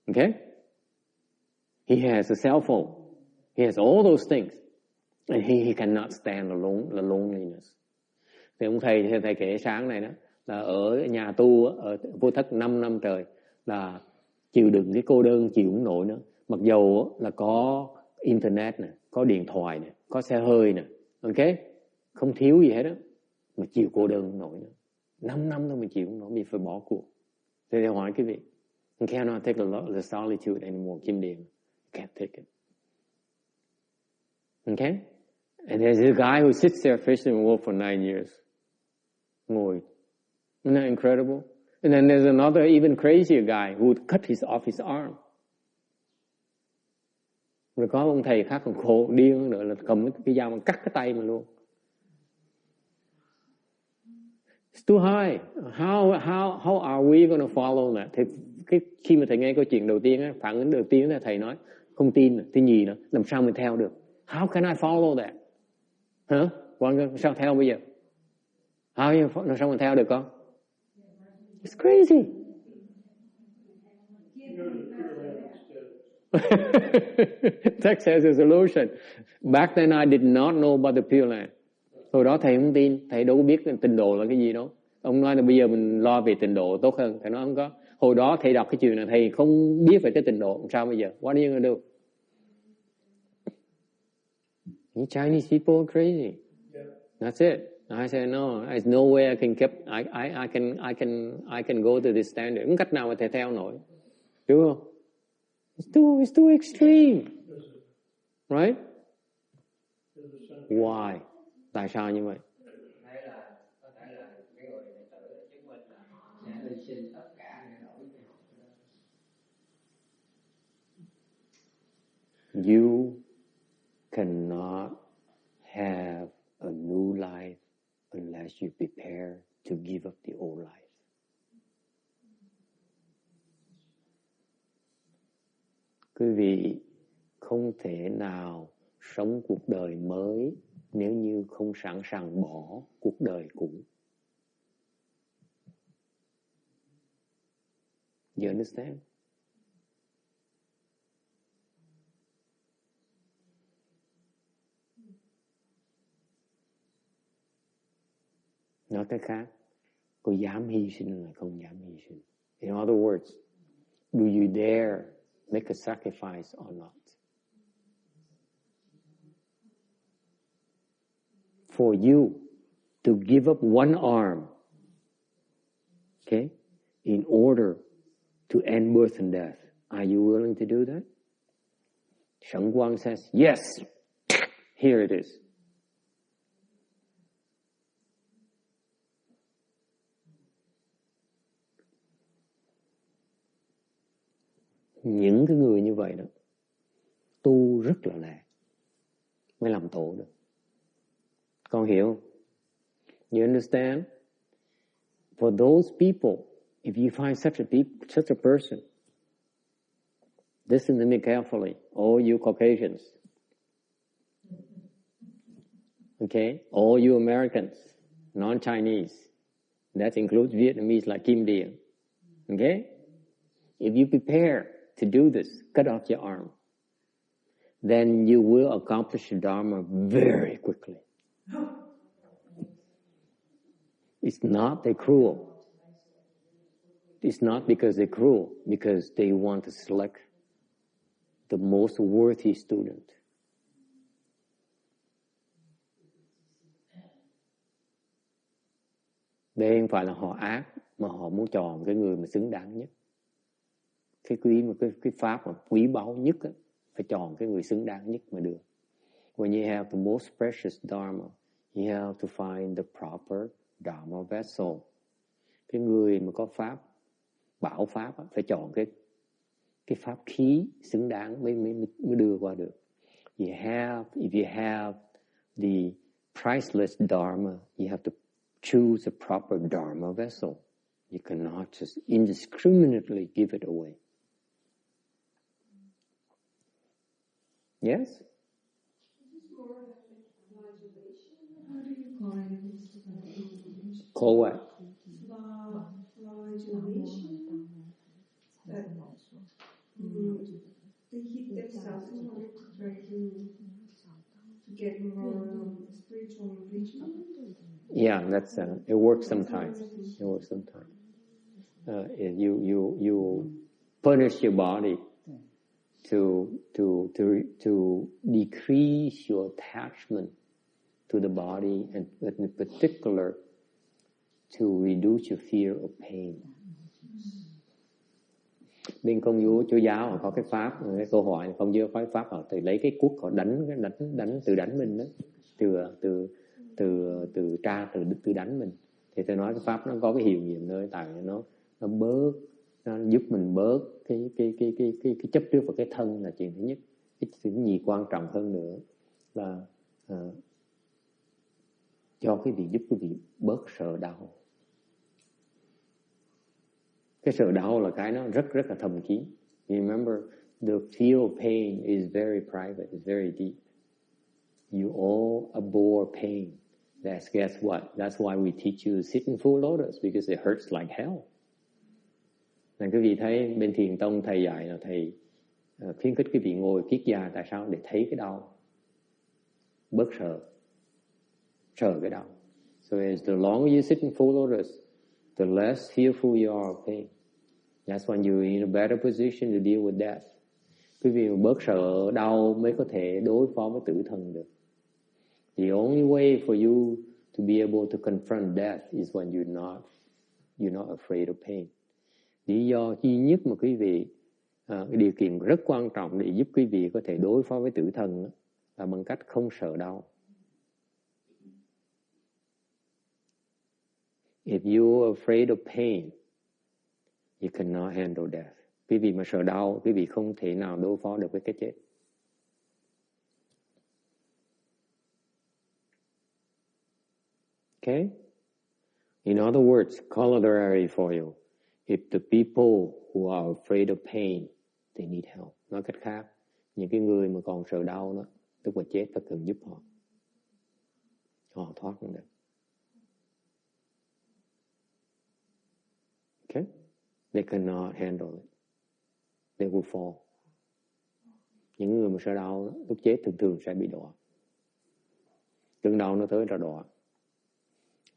Okay? He has a cell phone. He has all those things. And he cannot stand the loneliness. Thì ông thầy kể sáng này đó, là ở nhà tu, ở Vô Thất 5 năm trời, là chịu đựng cái cô đơn, chịu không nổi nữa. Mặc dầu là có internet nè, có điện thoại nè, có xe hơi nè, ok? Không thiếu gì hết đó, mà chịu cô đơn không nổi nữa. 5 năm thôi mà chịu không nổi, mình phải bỏ cuộc. Thì hỏi quý vị, you cannot take the solitude anymore, Kim Điền. Can't take it. Okay? And there's a guy who sits there fishing in the wall for 9 years. Ngồi. Isn't that incredible? And then there's another even crazier guy who would cut off his arm. Rồi có ông thầy khác còn khổ điên nữa là cầm cái dao mà cắt cái tay mình luôn. It's too high. How are we going to follow that? Thì khi mà thầy nghe câu chuyện đầu tiên, phản ứng đầu tiên là thầy nói không tin, thứ nhì nữa, làm sao mình theo được? How can I follow that? Hả? Sao theo bây giờ? Làm sao mình theo được con? It's crazy. Text has a solution. Back then I did not know about the Pure Land. Hồi đó thầy không tin, thầy đâu có biết tịnh độ là cái gì đâu. Ông nói là bây giờ mình lo về tịnh độ tốt hơn. Thầy nói không có. Hồi đó thầy đọc cái chuyện này thầy không biết về cái tịnh độ. Sao bây giờ? What are you gonna do? You Chinese people are crazy. That's it. I said no. There's no way I can go to this standard. Không cách nào mà thầy theo nổi, đúng không? It's too extreme. Right? Why? Tại sao như vậy? Có thể là cái người đệ tử chứng minh là sẽ hy sinh tất cả để đổi cái học đó. You cannot have a new life unless you prepare to give up the old life. Quý vị không thể nào sống cuộc đời mới nếu như không sẵn sàng bỏ cuộc đời cũ. You understand? Nói cách khác, có dám hy sinh là không dám hy sinh. In other words, do you dare make a sacrifice or not? For you to give up one arm, okay, in order to end birth and death, are you willing to do that? Sheng Guang says, yes, here it is. Những cái người như vậy đó tu rất là lẹ mới làm tổ được. Con hiểu? You understand? For those people, if you find such a person, listen to me carefully, all you Caucasians, okay, all you Americans, non-Chinese, that includes Vietnamese like Kim Dien, okay? If you prepare to do this, cut off your arm, then you will accomplish the Dharma very quickly. It's not they're cruel. It's not because they're cruel, because they want to select the most worthy student. Đây không phải là họ ác, mà họ muốn chọn cái người mà xứng đáng nhất. Cái pháp mà quý báu nhất á, phải chọn cái người xứng đáng nhất mà được. When you have the most precious Dharma, you have to find the proper Dharma vessel. Cái người mà có pháp, bảo pháp á, phải chọn cái pháp khí xứng đáng mới đưa qua được. If you have the priceless Dharma, you have to choose a proper Dharma vessel. You cannot just indiscriminately give it away. Yes? Call what? They keep themselves in order to try to get more spiritual enrichment. Yeah, it works sometimes. It works sometimes. You punish your body to decrease your attachment to the body, and in particular to reduce your fear of pain. Bên công vụ Chúa giáo họ có cái pháp, cái câu hỏi công giáo có cái pháp họ từ lấy cái cuốc họ đánh mình đó, từ đánh mình. Thì tôi nói cái pháp nó có cái hiệu nghiệm nơi tại nó giúp mình bớt cái chấp trước vào cái thân là chuyện thứ nhất. Cái chuyện gì quan trọng hơn nữa là cho quý vị, giúp quý vị bớt sợ đau. Cái sợ đau là cái nó rất là thầm kín. Remember, the feel of pain is very private, it's very deep. You all abhor pain. Guess what? That's why we teach you to sit in full lotus, because it hurts like hell. Nên quý vị thấy bên Thiền Tông thầy dạy là thầy khuyến khích quý vị ngồi kiết già. Tại sao? Để thấy cái đau, bớt sợ cái đau. So as the longer you sit in full lotus, the less fearful you are of pain. That's when you're in a better position to deal with death. Quý vị bớt sợ đau mới có thể đối phó với tử thần được. The only way for you to be able to confront death is when you're not afraid of pain. Lý do duy nhất mà quý vị, cái điều kiện rất quan trọng để giúp quý vị có thể đối phó với tử thần là bằng cách không sợ đau. If you're afraid of pain, you cannot handle death. Quý vị mà sợ đau, quý vị không thể nào đối phó được với cái chết. Okay? In other words, corollary for you. If the people who are afraid of pain, they need help. Nói cách khác, những cái người mà còn sợ đau đó, tức là chết, ta cần giúp họ. Họ thoát không được. Okay? They cannot handle it. They will fall. Những người mà sợ đau, lúc chết thường sẽ bị đọa. Cơn đau nó tới ra đọa.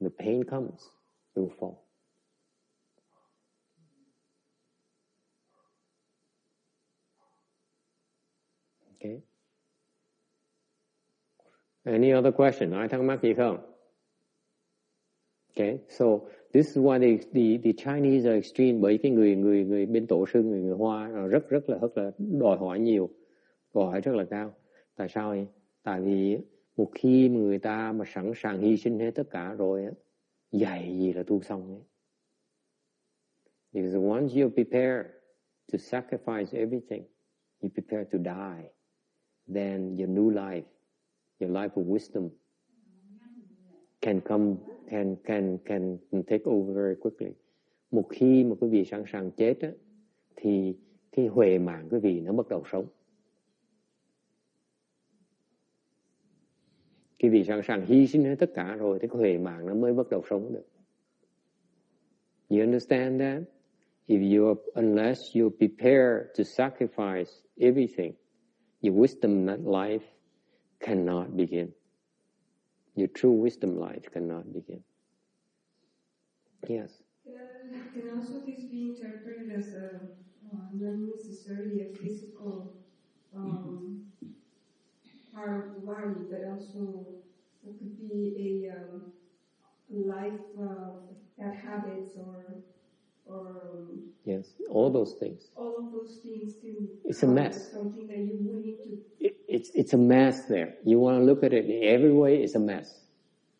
The pain comes, they will fall. Okay. Any other question? Ai thắc mắc gì không? Okay, so this is why the Chinese are extreme, bởi cái người bên tổ sư, người Hoa rất là đòi hỏi nhiều, đòi hỏi rất là cao. Tại sao vậy? Tại vì một khi người ta mà sẵn sàng hy sinh hết tất cả rồi, dạy gì là tu xong ấy. Because once you prepare to sacrifice everything, you prepare to die, then your new life, your life of wisdom can come, can take over very quickly. Một khi mà quý vị sẵn sàng chết á, thì cái huệ mạng quý vị nó bắt đầu sống. Quý vị sẵn sàng hy sinh hết tất cả rồi, thì cái huệ mạng nó mới bắt đầu sống được. You understand that? Unless you prepare to sacrifice everything, your wisdom life cannot begin. Your true wisdom life cannot begin. Yes. Can also this be interpreted as not necessarily a physical part of the body, but also it could be a life bad habits or yes, all those things. All of those things can. It's a mess. Something that you would need to. It's a mess there. You want to look at it in every way. It's a mess.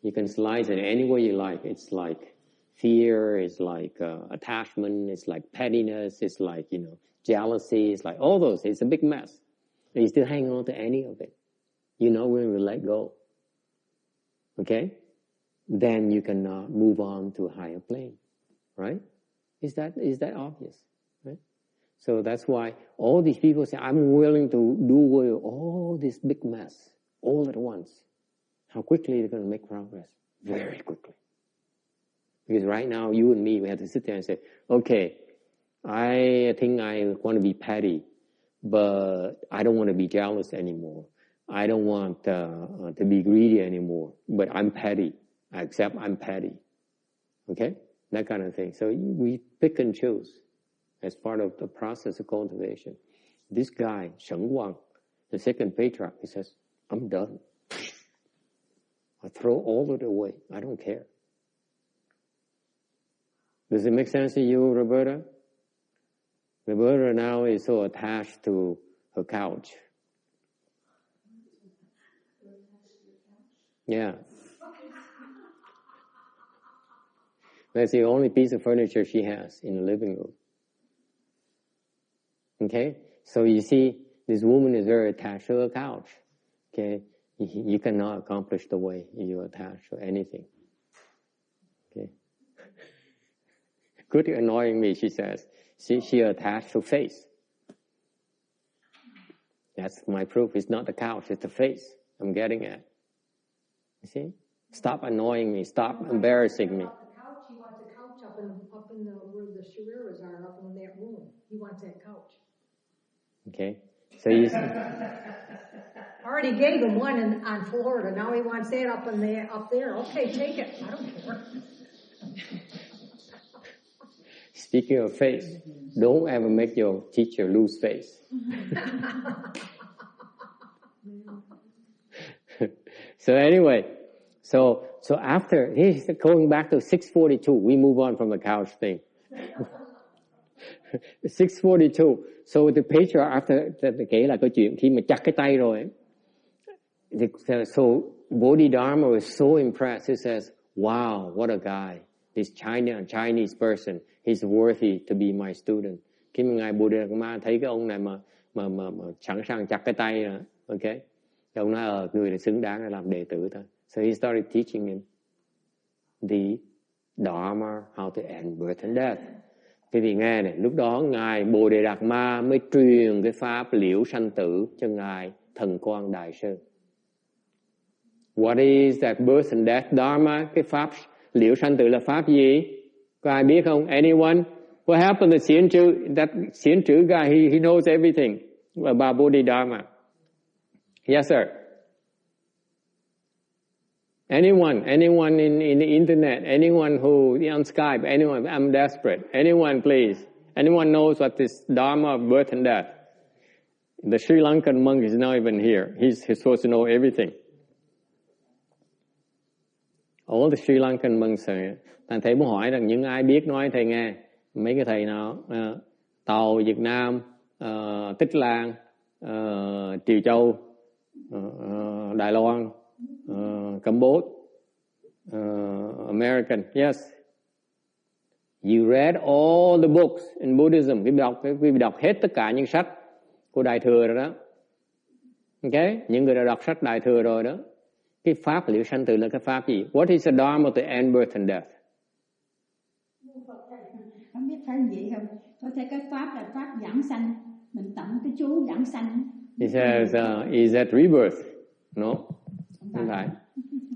You can slice it any way you like. It's like fear. It's like attachment. It's like pettiness. It's like jealousy. It's like all those. It's a big mess. And you still hang on to any of it. You're not willing to let go. Okay? Then you cannot move on to a higher plane. Right? Is that obvious? Right? So that's why all these people say, I'm willing to do away with all this big mess all at once. How quickly they're going to make progress? Very quickly. Because right now, you and me, we have to sit there and say, okay, I think I want to be petty, but I don't want to be jealous anymore. I don't want to be greedy anymore, but I'm petty. I accept I'm petty. Okay? That kind of thing. So we pick and choose as part of the process of cultivation. This guy, Sheng Wang, the second patriarch, he says, I'm done. I throw all of it away. I don't care. Does it make sense to you, Roberta? Roberta now is so attached to her couch. Yeah. That's the only piece of furniture she has in the living room. Okay? So you see, this woman is very attached to her couch. Okay? You cannot accomplish the way you attach to anything. Okay? Quit annoying me, she says. She attached to face. That's my proof. It's not the couch, it's the face I'm getting at. You see? Stop annoying me. Stop embarrassing me. He wants a couch up in the where the Shariras are, up in that room. He wants that couch. Okay. So you see, already gave him one on Florida. Now he wants that up there. Okay, take it. I don't care. Speaking of face, don't ever make your teacher lose face. So anyway, so after, he's going back to 642, we move on from the couch thing. 642. So the patriarch after kể là câu chuyện khi mà chặt cái tay rồi, So Bodhidharma was so impressed. He says, "Wow, what a guy! This Chinese person. He's worthy to be my student." Khi mà ngài Bodhidharma thấy cái ông này mà sẵn sàng chặt cái tay, okay, thì ông nói người này xứng đáng để làm đệ tử thôi. So he started teaching him the Dharma, how to end birth and death. Quý vị nghe này, lúc đó ngài Bồ Đề Đạt Ma mới truyền cái pháp liễu sanh tử cho ngài Thần Quang Đại Sư. What is that birth and death Dharma? Cái pháp liễu sanh tử là pháp gì? Có ai biết không? Anyone? What happened to Xiển Trư? That Xiển Trư guy, he knows everything about Bodhidharma. Yes, sir. Anyone in the internet, anyone who on Skype, anyone, I'm desperate. Anyone, please. Anyone knows what this Dharma of birth and death? The Sri Lankan monk is not even here. He's supposed to know everything. All the Sri Lankan monks are here. Thầy muốn hỏi rằng những ai biết nói thầy nghe. Mấy cái thầy nào? Tàu, Việt Nam, Tích Lan, Triều Châu, Đài Loan, Cambodia, American. Yes. You read all the books in Buddhism. Quý vị đọc hết tất cả những sách của Đại Thừa rồi đó. Okay? Những người đã đọc sách Đại Thừa rồi đó. Cái pháp liễu sanh tử là cái pháp gì? What is the Dharma to end birth and death? Không biết phải gì không? Tôi thấy cái pháp là pháp giảng sanh. Mình tụng cái chú giảng sanh. He says, is that rebirth? No. Không phải.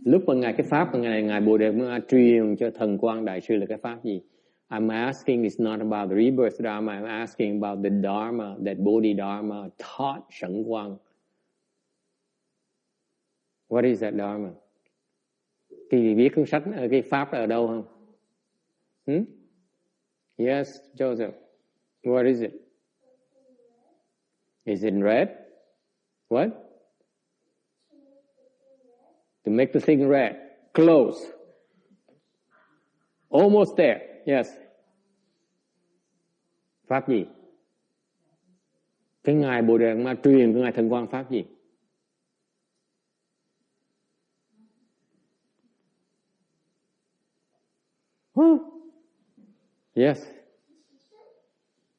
Lúc mà ngài cái pháp mà ngài Bồ Đề mới truyền cho Thần Quang Đại Sư là cái pháp gì? I'm asking, it's not about the rebirth Dharma. I'm asking about the Dharma that Bodhidharma taught Shen Quang. What is that Dharma? Thì biết cuốn sách, cái pháp ở đâu không? Yes, Joseph. What is it? Is it in red? What? To make the thing red. Close. Almost there. Yes. Pháp gì? Cái ngài Bồ Đề Ma truyền của ngài Thần Quang pháp gì? Huh? Yes.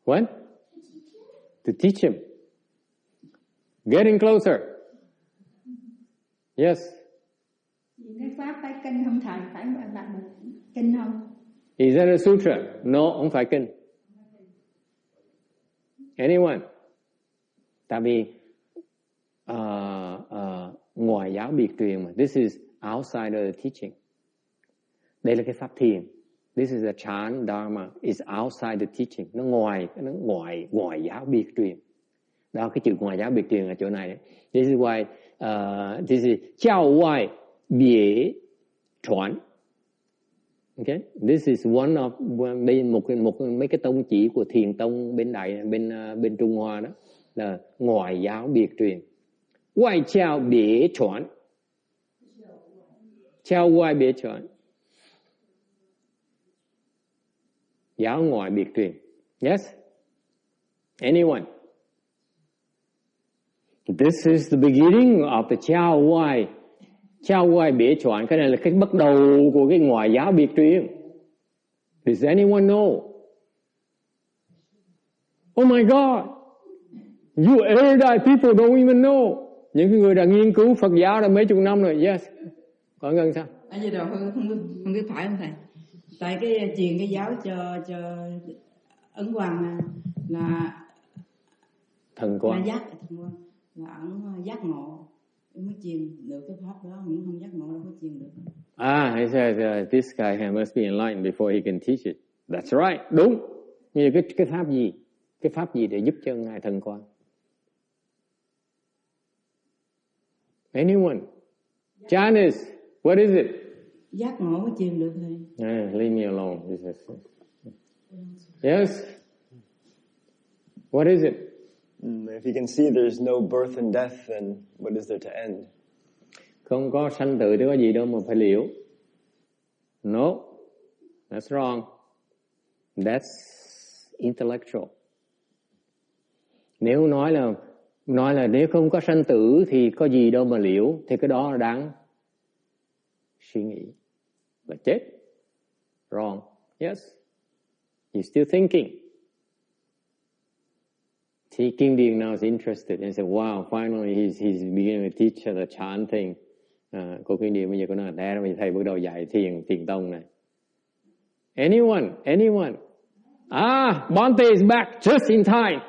What? To teach him. Getting closer. Yes. Cái pháp phải kinh không thầy? Phải đặt một kinh không? Is that a sutra? No, không phải kinh. Anyone? Tại vì ngoài giáo biệt truyền mà. This is outside of the teaching. Đây là cái pháp thiền. This is a chant dharma. It's outside the teaching. Nó ngoài giáo biệt truyền. Đó, cái chữ ngoài giáo biệt truyền ở chỗ này. This is why this is 教外别传. Okay, this is one of một mấy cái tông chỉ của thiền tông bên Trung Hoa đó là ngoại giáo biệt truyền. Ngoại giáo biệt truyền. Giáo ngoại biệt truyền. Giáo ngoại biệt truyền. Yes. Anyone? This is the beginning of the Chao Ngoại Bể Choán. Cái này là cái bắt đầu của cái ngoại giáo biệt truyền. Does anyone know? Oh my God! You erudite people don't even know. Những người đã nghiên cứu Phật giáo đã mấy chục năm rồi. Yes. Còn gần sao? Anh gì đâu không biết phải không thầy? Tại cái truyền cái giáo cho Ấn Quang là Thần Quang. Là ẩn giác ngộ mới truyền được cái pháp đó, những không giác ngộ đâu có truyền được. He says this guy must be enlightened before he can teach it. That's right, đúng. Nhưng cái pháp gì? Cái pháp gì để giúp cho ngài Thần Quang? Anyone? Janice, what is it? Giác ngộ mới truyền được thầy. Leave me alone. Yes. What is it? If you can see there's no birth and death, then what is there to end? Không có sanh tử thì có gì đâu mà phải liễu. No, that's wrong. That's intellectual. Nếu nói là Nói là nếu không có sanh tử thì có gì đâu mà liễu, thì cái đó là đáng suy nghĩ. Là chết. Wrong. Yes. You're still thinking. See, King Điền now is interested and said, wow, finally he's beginning to teach the chanting. Cô King Điền bây giờ có nói là thầy bắt đầu dạy thiền tông này. Anyone? Bante is back just in time.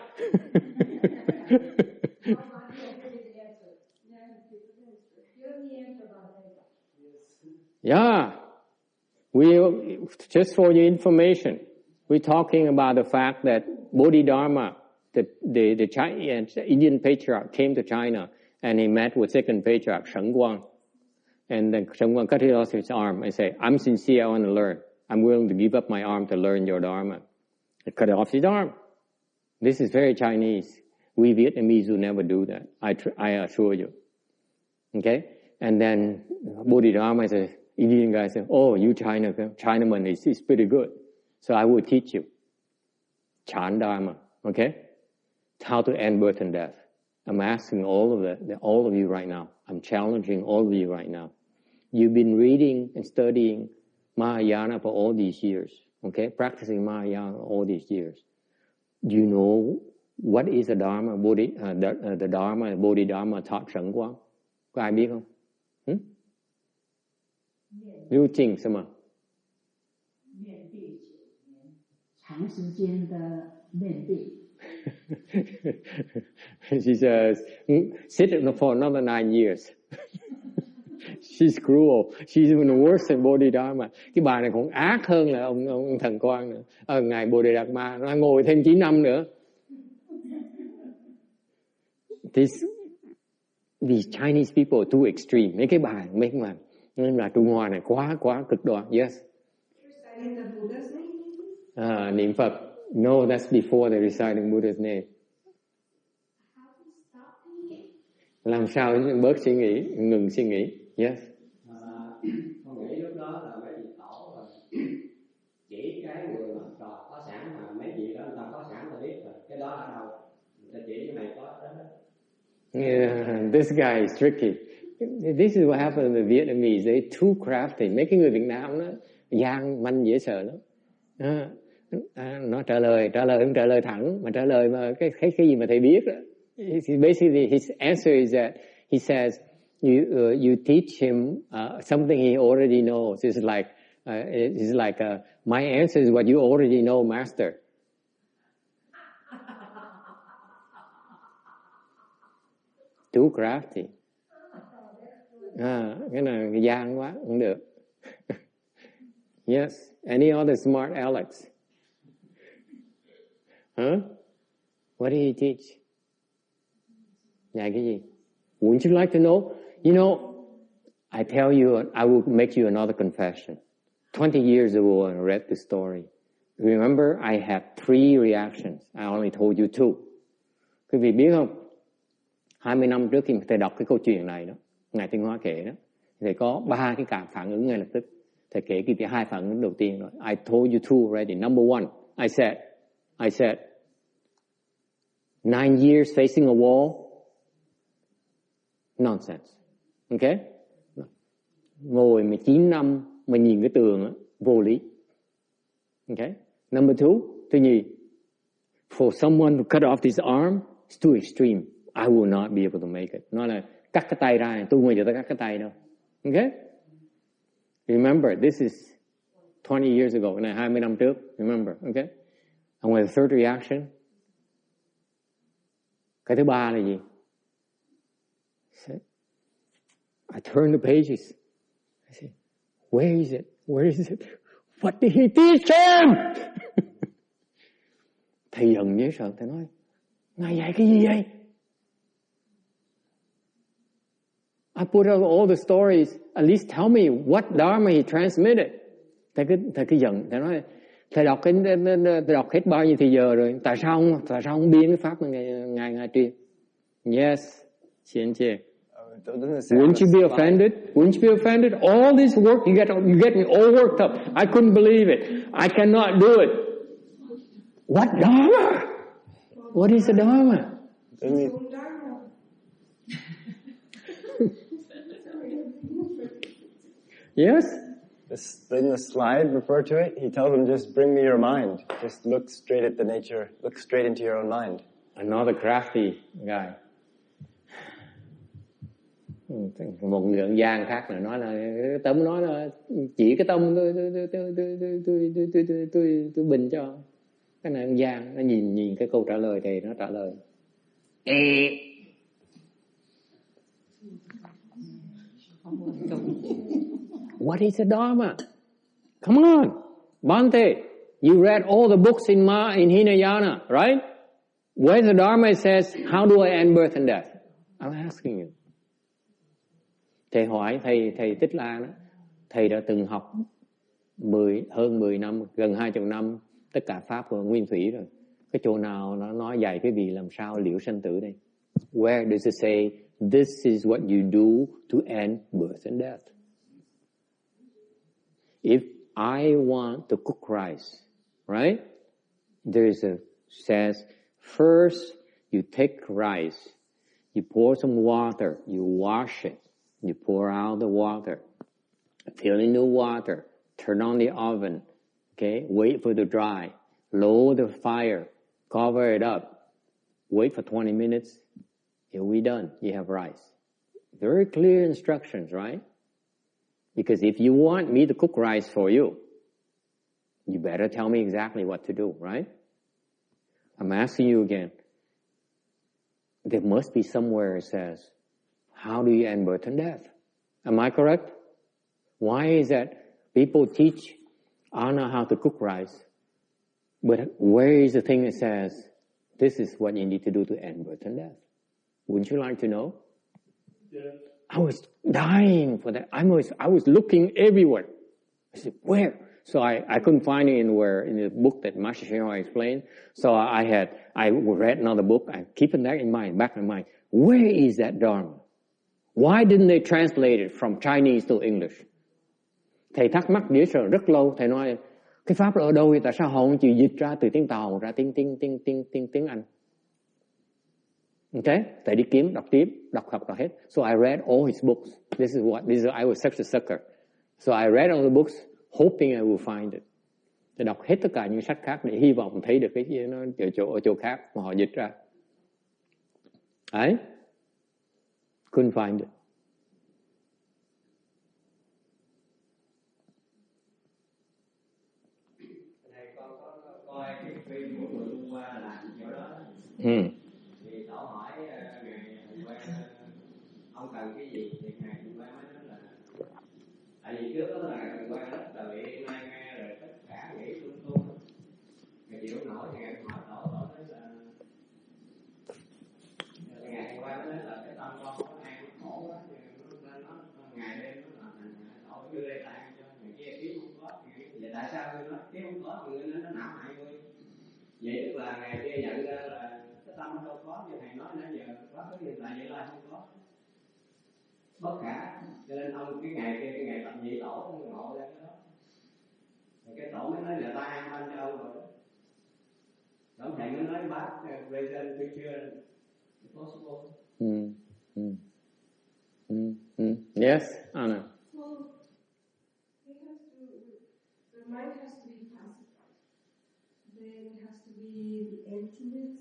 Yeah. Just for your information, we're talking about the fact that Bodhidharma, the Indian patriarch, came to China and he met with second patriarch Sheng Guang. And then Sheng Guang cut off his arm and said, I'm sincere, I want to learn. I'm willing to give up my arm to learn your Dharma. He cut off his arm. This is very Chinese. We Vietnamese will never do that. I assure you. Okay? And then Bodhidharma said, Indian guy said, oh, you Chinaman is pretty good. So I will teach you. Chan Dharma. Okay? How to end birth and death. I'm asking all of you right now. I'm challenging all of you right now. You've been reading and studying Mahayana for all these years. Okay? Practicing Mahayana all these years. Do you know what is the Dharma, the Dharma, Bodhidharma taught Sheng Guang? Có ai biết không? Lưu trình什么？长时间的面壁。She says, sit for another 9 years. She's cruel. She's even worse than Bodhidharma. Cái bà này còn ác hơn là ông thần Quang nữa. Ngài Bodhidharma nó ngồi thêm 9 năm nữa. These Chinese people are too extreme. Mấy cái bà nên là Trung Hoa này quá cực đoan. Yes. Niệm Phật. No, that's before they reciting Buddha's name. Làm sao bớt suy nghĩ, ngừng suy nghĩ. Yes. Con nghĩ lúc đó là mấy vị tổ chỉ cái người mà có sẵn mà mấy vị đó người ta có sẵn là biết rồi. Cái đó ở đâu? Người ta chỉ cái này có đó. Yeah, this guy is tricky. This is what happened to the Vietnamese. They're too crafty. Mấy cái người Việt Nam đó gian manh dễ sợ lắm. Nó trả lời không trả lời thẳng mà trả lời mà cái gì mà thầy biết đó. Basically his answer is that he says you teach him something he already knows. It's like my answer is what you already know, master. Too crafty. Cái này gian quá không được. Yes. Any other smart Alex? Huh? What did he teach? Dạy cái gì? Wouldn't you like to know? You know, I tell you, I will make you another confession. 20 years ago, I read the story. Remember, I had 3 reactions. I only told you 2. Quý vị biết không? 20 năm trước khi thầy đọc cái câu chuyện này đó, Ngài Tuyên Hóa kể đó, thầy có 3 cái phản ứng ngay lập tức. Thầy kể cái 2 phản ứng đầu tiên rồi. I told you 2 already. Number 1, I said, 9 years facing a wall, nonsense. Okay? Ngồi 19 năm mà nhìn cái tường đó, vô lý. Okay? Number 2, thứ nhì, for someone to cut off this arm, it's too extreme. I will not be able to make it. Nói là cắt cái tay ra, tôi không bao giờ tôi cắt cái tay đâu. Okay? Remember, this is 20 years ago, cái này 20 năm trước. Remember, okay? And with the third reaction, cái thứ ba là gì? I turn the pages. I say, where is it? What did he teach him? Thầy giận dễ sợ, thầy nói, Ngài dạy cái gì vậy? I put out all the stories. At least tell me what Dharma he transmitted. Thầy cứ giận, thầy nói, thầy đọc hết bao nhiêu thì giờ rồi, tại sao không biên cái pháp mà ngài truyền? Yes, xiên chê. Wouldn't you be offended? Wouldn't you be offended? All this work, you get me all worked up. I couldn't believe it. I cannot do it. What Dharma? What is the Dharma? Yes. In the slide, refer to it. He tells them, just bring me your mind. Just look straight at the nature. Look straight into your own mind. Another crafty guy. Một người gian khác là nói là cái tâm nói là chỉ cái tâm tôi bình cho. Cái này ông gian nó nhìn cái câu trả lời thì nó trả lời. What is the Dharma? Come on, Bhante. You read all the books in Hinayana, right? Where's the Dharma? It says, how do I end birth and death? I'm asking you. Thầy hỏi thầy Tích La đó, thầy đã từng học hơn 10 năm, gần 20 năm tất cả pháp của nguyên thủy rồi. Cái chỗ nào nó nói dạy cái vị làm sao liễu sanh tử đây? Where does it say this is what you do to end birth and death? If I want to cook rice, right? Says first you take rice, you pour some water, you wash it. You pour out the water, fill in the water, turn on the oven, okay? Wait for it to dry, lower the fire, cover it up, wait for 20 minutes, you'll be done. You have rice. Very clear instructions, right? Because if you want me to cook rice for you, you better tell me exactly what to do, right? I'm asking you again. There must be somewhere it says, how do you end birth and death? Am I correct? Why is that people teach Anna how to cook rice, but where is the thing that says, this is what you need to do to end birth and death? Wouldn't you like to know? Yeah. I was dying for that. I was looking everywhere. I said, where? So I couldn't find it anywhere in the book that Master Shenhua explained. So I read another book. I keep that in mind, back in mind. Where is that Dharma? Why didn't they translate it from Chinese to English? Thầy thắc mắc dễ sợ rất lâu. Thầy nói, cái pháp là ở đâu? Tại sao họ không chịu dịch ra từ tiếng Tàu ra tiếng Anh? Okay? Thầy đi kiếm, đọc tiếp, đọc hết. So I read all his books. I was such a sucker. So I read all the books, hoping I will find it. Thầy đọc hết tất cả những sách khác để hy vọng thấy được cái gì nó ở chỗ khác mà họ dịch ra. Đấy. Couldn't find it. Thầy con có coi cái phim của người Trung Hoa làm chỗ đó. Thì Tổ hỏi ngài ông cần cái gì thì ngài Trung Hoa mới nói là tại vì trước đó là ngài Trung Hoa rất là bị nay nghe rồi tất cả nghĩ lung tung. Ngài chịu nổi thì ngài hỏi Tổ nói là ngài Trung Hoa mới nói là cái tâm con có ai khổ quá thì nó ngày đêm nó là thành Tổ đưa đây tặng cho người kia kiếm không có. Vậy tại sao người nói kiếm không có người nó não hại người? Vậy tức là ngày kia nhận ra là cái tâm nó đâu có như thầy nói nãy giờ quá khứ hiện tại vậy là không có bất khả, cho nên ông cái ngày tập nhị tổ ông ngộ ra cái đó. Rồi cái tổ mới nói là ta an tâm cho ông rồi đó. Ông thầy mới nói bác present future possible. Yes, Anna. Well, the mind has to be pacified. Then it has to be the emptiness.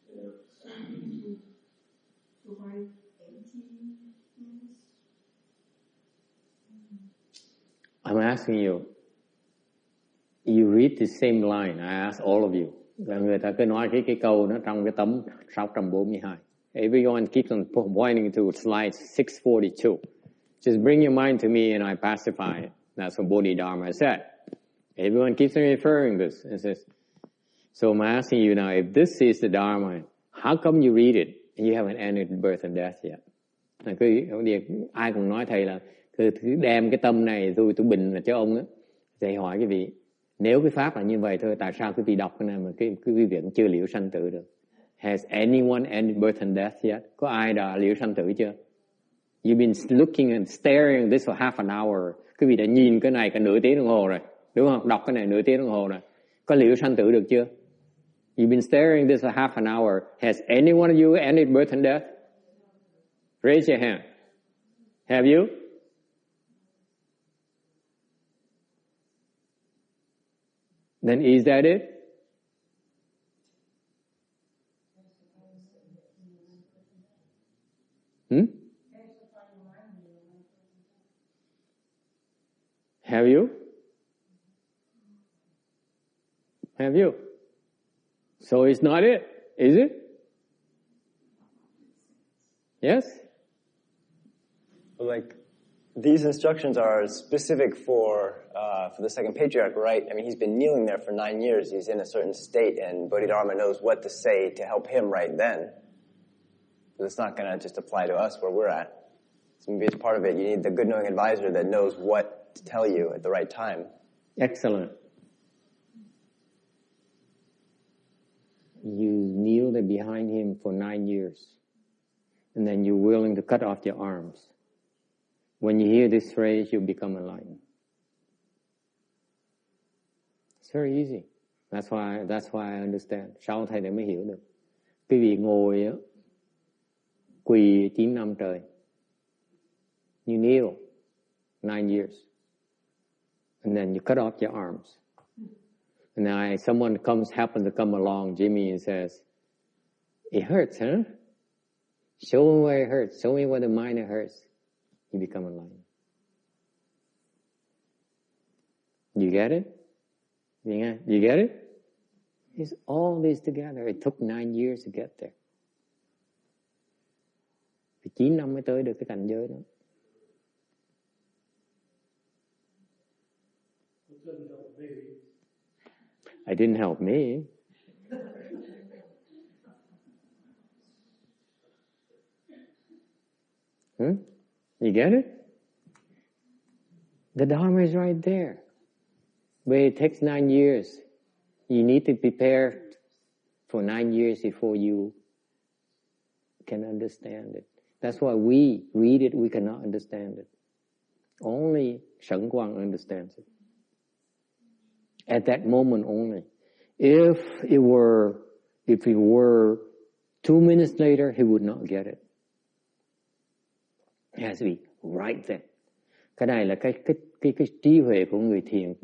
So to provide emptiness. I'm asking you. You read the same line. I ask all of you. Là người ta cứ nói cái câu nó trong cái tấm 642. Everyone keeps on pointing to slide 642. Just bring your mind to me and I pacify it. That's what Bodhidharma said. Everyone keeps on referring this. It says, so I'm asking you now, if this is the Dharma, how come you read it and you haven't ended birth and death yet? Ai cũng nói thầy là cứ đem cái tâm này tôi bình là cho ông á. Thầy hỏi cái vị, nếu cái pháp là như vậy thôi, tại sao quý vị đọc cái này mà cái quý vị vẫn chưa liễu sanh tử được? Has anyone ended birth and death yet? Có ai đã liễu sanh tử chưa? You've been looking and staring at this for half an hour. Quý vị đã nhìn cái này cả nửa tiếng đồng hồ rồi, đúng không? Đọc cái này nửa tiếng đồng hồ rồi. Có liễu sanh tử được chưa? You've been staring this for half an hour. Has any one of you ended birth and death? Raise your hand. Have you? Then is that it? Have you? Have you? So it's not it, is it? Yes? Like, these instructions are specific for the second patriarch, right? I mean, he's been kneeling there for 9 years. He's in a certain state, and Bodhidharma knows what to say to help him right then. But it's not going to just apply to us where we're at. So maybe it's part of it. You need the good knowing advisor that knows what to tell you at the right time. Excellent. You kneel there behind him for 9 years. And then you're willing to cut off your arms. When you hear this phrase, you become enlightened. It's very easy. That's why I understand. Sau thầy mới hiểu được. Quý vị ngồi á, quỳ 9 năm trời. You kneel 9 years. And then you cut off your arms. And then someone happens to come along, Jimmy, and says, "It hurts, huh? Show me where it hurts. Show me where the mind hurts." You become enlightened. You get it? You get it? It's all this together. It took 9 years to get there. Thì 9 năm mới tới được cái cảnh giới đó. It didn't help me. You get it? The Dharma is right there. But it takes 9 years. You need to prepare for 9 years before you can understand it. That's why we read it, we cannot understand it. Only Shen Guang understands it. At that moment only. If it were 2 minutes later, he would not get it. It has to be right then. Cái này là cái trí huệ của người thiền,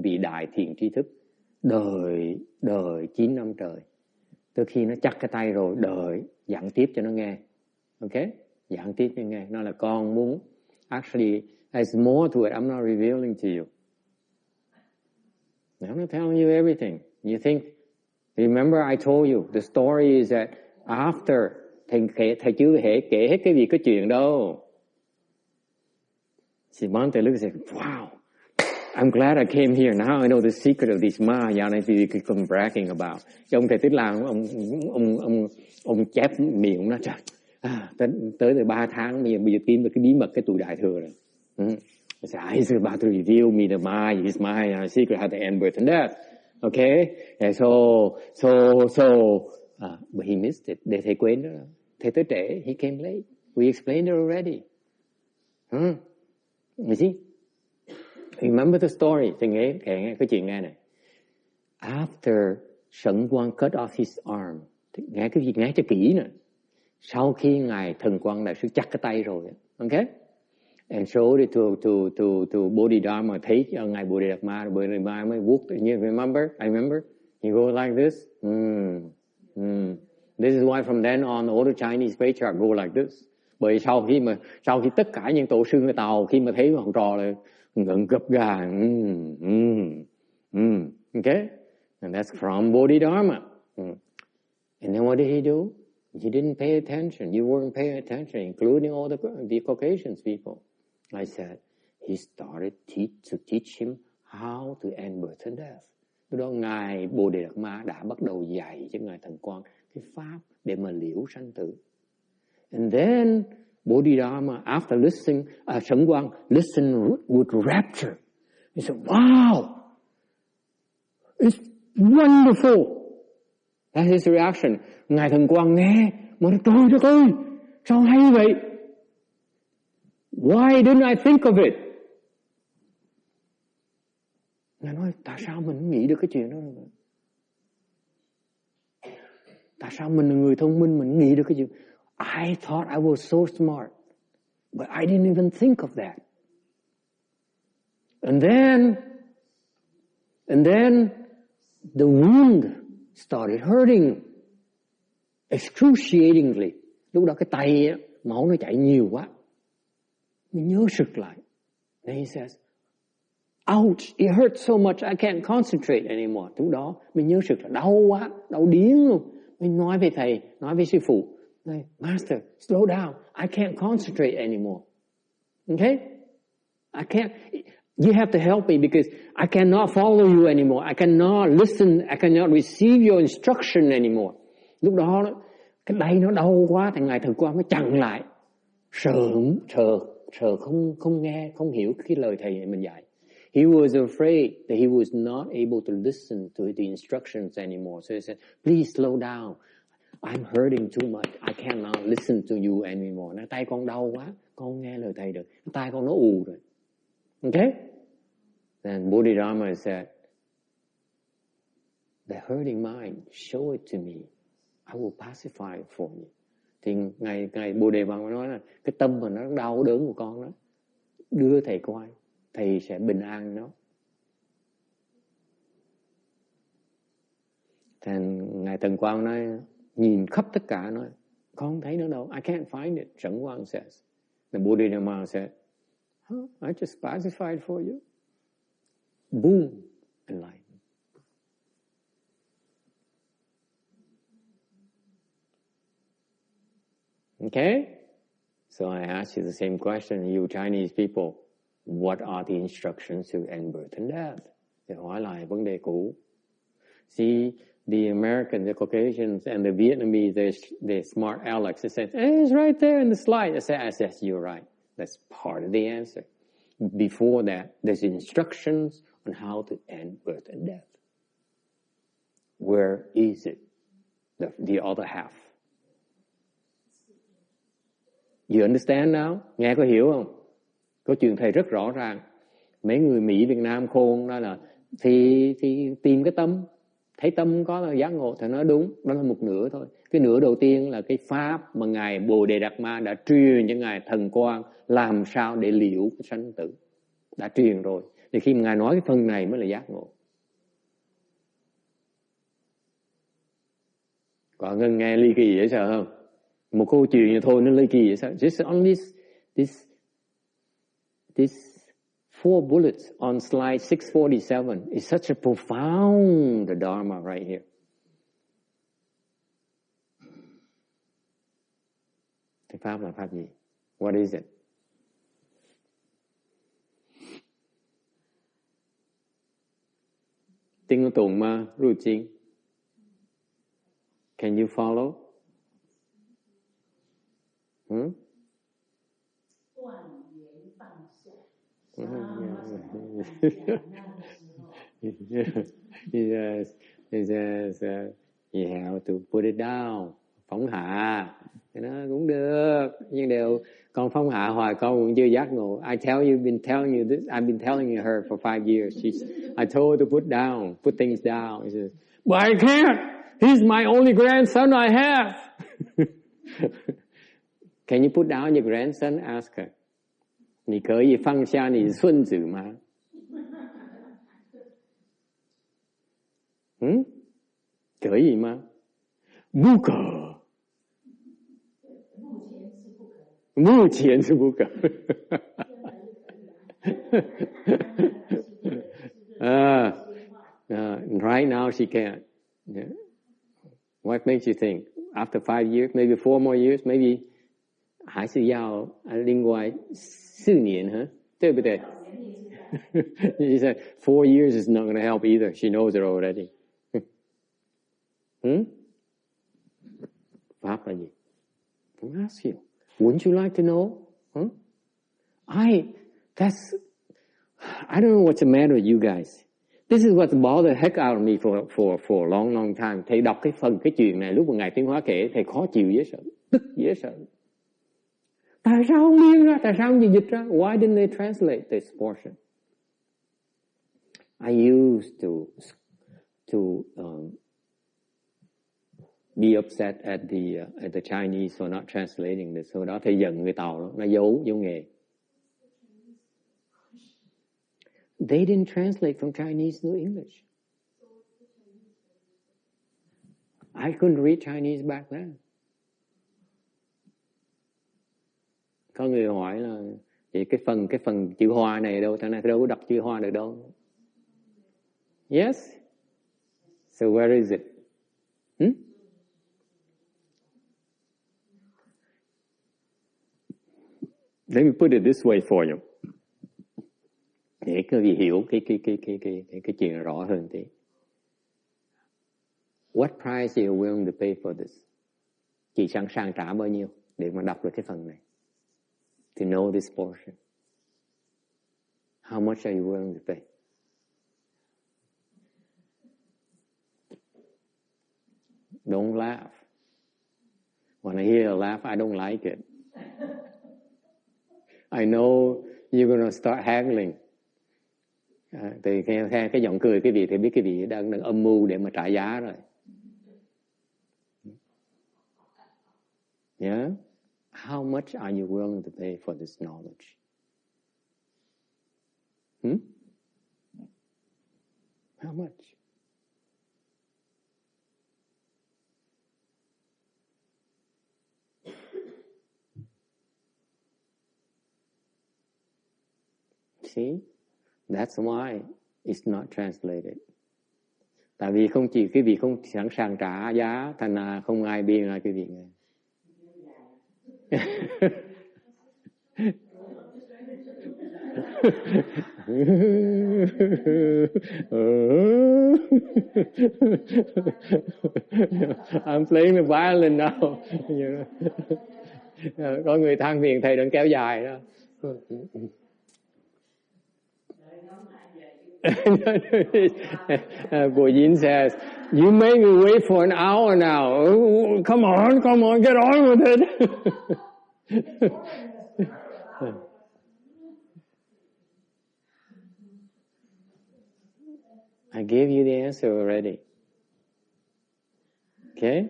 vị đại thiền tri thức. Đời 9 năm trời. Từ khi nó chắc cái tay rồi, đợi giảng tiếp cho nó nghe. Okay? Giảng tiếp cho nghe. Nó là con muốn. Actually, there's more to it. I'm not revealing to you. I'm not telling you everything. You think, remember I told you, the story is that after, thầy chưa hề kể hết cái gì cái chuyện đâu. Siddhanta looks at, wow, I'm glad I came here. Now I know the secret of this Mahayana you could come bragging about. Cái ông thầy Tích Lan, ông chép miệng ông nói, trời, tới 3 tháng, bây giờ tìm được cái bí mật cái tụi đại thừa rồi. I said, he's about to reveal me the Mahayana secret, how to end birth and death. Okay? And but he missed it. Để thầy quên đó. Thầy tới trễ, he came late. We explained it already. You see? Remember the story. Thầy nghe cái chuyện nghe này. After Shen Guang cut off his arm. Nghe cái gì nghe cho kỹ nè. Sau khi Ngài Thần Quang Đại Sư chặt cái tay rồi. Okay? And showed it to Bodhidharma. Thấy Ngài Bodhidharma mới vuốt. You remember? I remember. He goes like this. This is why from then on, all the Chinese patriarchs go like this. Bởi sau khi tất cả những tổ sư người Tàu khi mà thấy học trò là ngẩng gập gà. Okay? And that's from Bodhidharma. And then what did he do? He didn't pay attention. You weren't paying attention, including all the Caucasian people. I said, he started to teach him how to end birth and death. Lúc đó Ngài Bồ Đề Đạt Ma đã bắt đầu dạy cho Ngài Thần Quang cái pháp để mà liễu sanh tử. And then Bodhidharma, after listening, Shen Guang listened with rapture. He said, wow, it's wonderful. That's his reaction. Ngài Thần Quang nghe, mà nói, trời đất ơi, sao hay vậy? Why didn't I think of it? Ngài nói, tại sao mình không nghĩ được cái chuyện đó? Tại sao mình là người thông minh mình nghĩ được cái gì? I thought I was so smart, but I didn't even think of that. And then the wound started hurting excruciatingly. Lúc đó cái tay á, máu nó chảy nhiều quá. Mình nhớ sực lại. And he says, ouch, it hurts so much I can't concentrate anymore. Lúc đó mình nhớ sực là đau quá, đau điếng luôn. Mình nói với thầy, nói với sư phụ, Master, slow down, I can't concentrate anymore. Okay? I can't, you have to help me because I cannot follow you anymore. I cannot listen, I cannot receive your instruction anymore. Lúc đó cái tay nó đau quá, thằng Ngài Thực Quang mới chặn lại. Sợ không nghe, không hiểu cái lời thầy mình dạy. He was afraid that he was not able to listen to the instructions anymore. So he said, please slow down. I'm hurting too much. I cannot listen to you anymore. Nói tay con đau quá, con không nghe lời thầy được. Tay con nó ù rồi. Okay? Then Bodhidharma said, the hurting mind, show it to me. I will pacify it for you. Thì ngài Bodhidharma nói là cái tâm mà nó đau đớn của con đó, đưa thầy coi, thầy sẽ bình an nó. Thành ngài Thần Quang nói, nhìn khắp tất cả nói, con không thấy nó đâu, I can't find it. Trấn Quang says, the Bodhidharma said, I just pacified for you. Boom, enlightened. Okay? So I ask you the same question, you Chinese people, what are the instructions to end birth and death? Thì hỏi lại vấn đề cũ. See, the Americans, the Caucasians, and the Vietnamese, they're smart Alex. They say, hey, it's right there in the slide. I said, you're right. That's part of the answer. Before that, there's instructions on how to end birth and death. Where is it? The other half. You understand now? Nghe có hiểu không? Câu chuyện thầy rất rõ ràng. Mấy người Mỹ Việt Nam khôn đó là thì tìm cái tâm, thấy tâm có là giác ngộ thì nói đúng, đó là một nửa thôi. Cái nửa đầu tiên là cái pháp mà ngài Bồ Đề Đạt Ma đã truyền cho ngài Thần Quang làm sao để liễu cái sanh tử, đã truyền rồi. Thì khi mà ngài nói cái phần này mới là giác ngộ. Còn ngân nghe ly kỳ dễ sợ không? Một câu chuyện như thôi nó ly kỳ dễ sợ. Just only this 4 bullets on slide 647 is such a profound dharma right here. Cái pháp là pháp gì? What is it? Tinh tùng ma ru chính. Can you follow? He says, you have to put it down. Phóng hạ. Thì nó cũng được. Nhưng đều, con phóng hạ hoài con cũng chưa giác ngộ. I've been telling her for 5 years. I told her to put down, put things down. He says, but I can't. He's my only grandson I have. Can you put down your grandson? Ask her. 你可以放下你孙子吗？可以吗？不可。目前是不可。Right now she can't. Yeah. What makes you think? After 5 years, maybe 4 more years, maybe 还是要另外4年哈，对不对？She said 4 years is not going to help either. She knows it already. Pháp là gì? I'm asking you. Wouldn't you like to know? I don't know what's the matter with you guys. This is what bothered the heck out of me for a long time. Thầy đọc cái chuyện này lúc mà Ngài Tiến Hóa kể, thầy khó chịu dễ sợ, tức dễ sợ. Tại sao không biên ra? Tại sao không dịch ra? Why didn't they translate this portion? I used to be upset at the Chinese for not translating this. Hồi đó thầy giận người Tàu lắm, nó giấu nghề. They didn't translate from Chinese to English. I couldn't read Chinese back then. Có người hỏi là vậy cái phần chữ Hoa này đâu, thằng này đâu có đọc chữ Hoa được đâu. Yes. So where is it? Let me put it this way for you. Để các vị hiểu cái chuyện rõ hơn tí. What price are you willing to pay for this? Chị sẵn sàng trả bao nhiêu để mà đọc được cái phần này? To know this portion. How much are you willing to pay? Don't laugh. When I hear a laugh, I don't like it. I know you're going to start haggling. Thì nghe cái giọng cười cái vị thì biết cái vị đang âm mưu để mà trả giá rồi. Yeah? How much are you willing to pay for this knowledge? How much? See? That's why it's not translated. Tại vì không chỉ quý vị không sẵn sàng trả giá, thành là không ai biên lại quý vị nghe. I'm playing the violin now. Có người than phiền thầy đừng kéo dài đó. Boyin says, you make me wait for an hour now. Come on, get on with it. I gave you the answer already. Okay?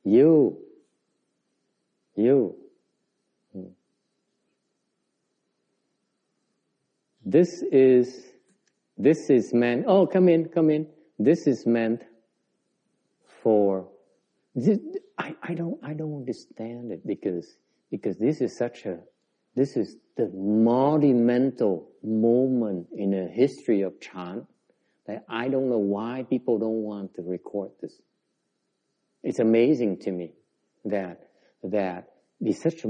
You. This is meant. Oh, come in. This is meant for. I don't understand it because this is the monumental moment in the history of chant that I don't know why people don't want to record this. It's amazing to me that it's such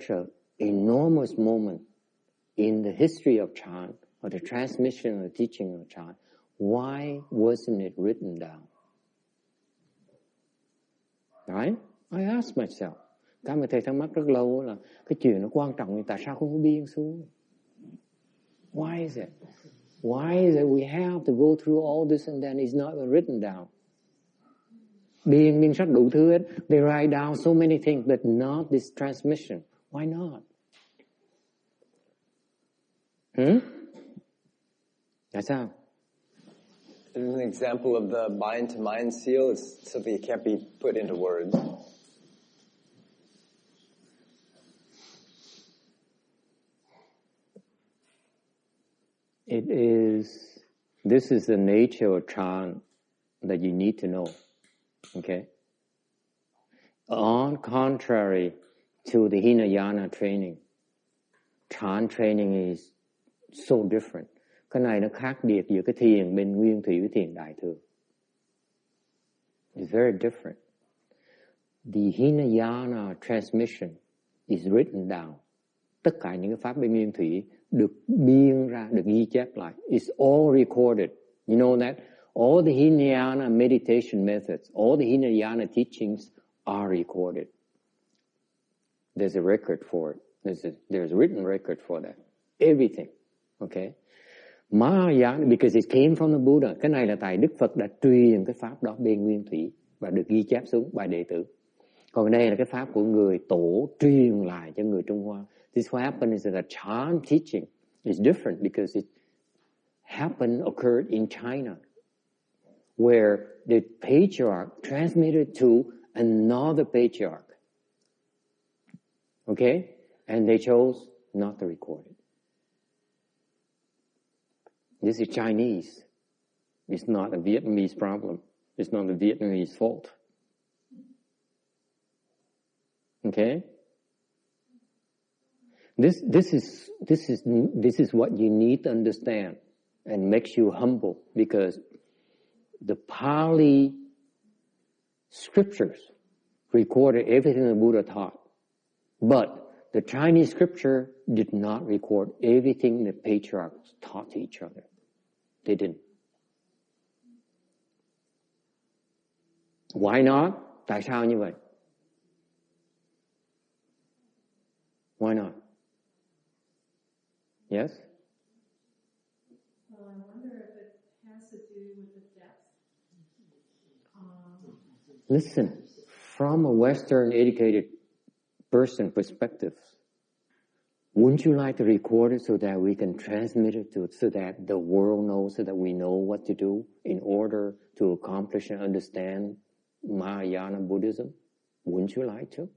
a enormous moment in the history of chant, or the transmission or the teaching of chant. Why wasn't it written down? Right? I ask myself. Cái mà thầy thắc mắc rất lâu là cái chuyện nó quan trọng thì tại sao không có biên xuống? Why is it? Why is it we have to go through all this and then it's not even written down? Biên sách đủ thứ hết. They write down so many things, but not this transmission. Why not? Tại sao? An example of the mind-to-mind seal is something that can't be put into words. This is the nature of chant that you need to know. Okay? On contrary to the Hinayana training, chant training is so different. Cái này nó khác biệt giữa cái thiền bên nguyên thủy với thiền đại thừa. It's very different. The Hinayana transmission is written down. Tất cả những cái pháp bên nguyên thủy được biên ra, được ghi chép lại. It's all recorded. You know that? All the Hinayana meditation methods, all the Hinayana teachings are recorded. There's a record for it. There's a written record for that. Everything. Okay? Mahayana, because it came from the Buddha. Cái này là tại Đức Phật đã truyền cái pháp đó bên nguyên thủy và được ghi chép xuống bài đệ tử. Còn đây là cái pháp của người tổ truyền lại cho người Trung Hoa. This what happened is that the chant teaching is different because it occurred in China. where the patriarch transmitted to another patriarch. Okay? And they chose not to record it. This is Chinese. It's not a Vietnamese problem. It's not the Vietnamese fault. Okay? This is what you need to understand and makes you humble, because the Pali scriptures recorded everything the Buddha taught, but the Chinese scripture did not record everything the patriarchs taught to each other. They didn't. Why not? Tại sao như vậy? Why not? Yes? Well, I wonder if it has to do with the depth. Listen, from a Western educated person perspective, wouldn't you like to record it so that we can transmit it so that the world knows, so that we know what to do in order to accomplish and understand Mahayana Buddhism? Wouldn't you like to?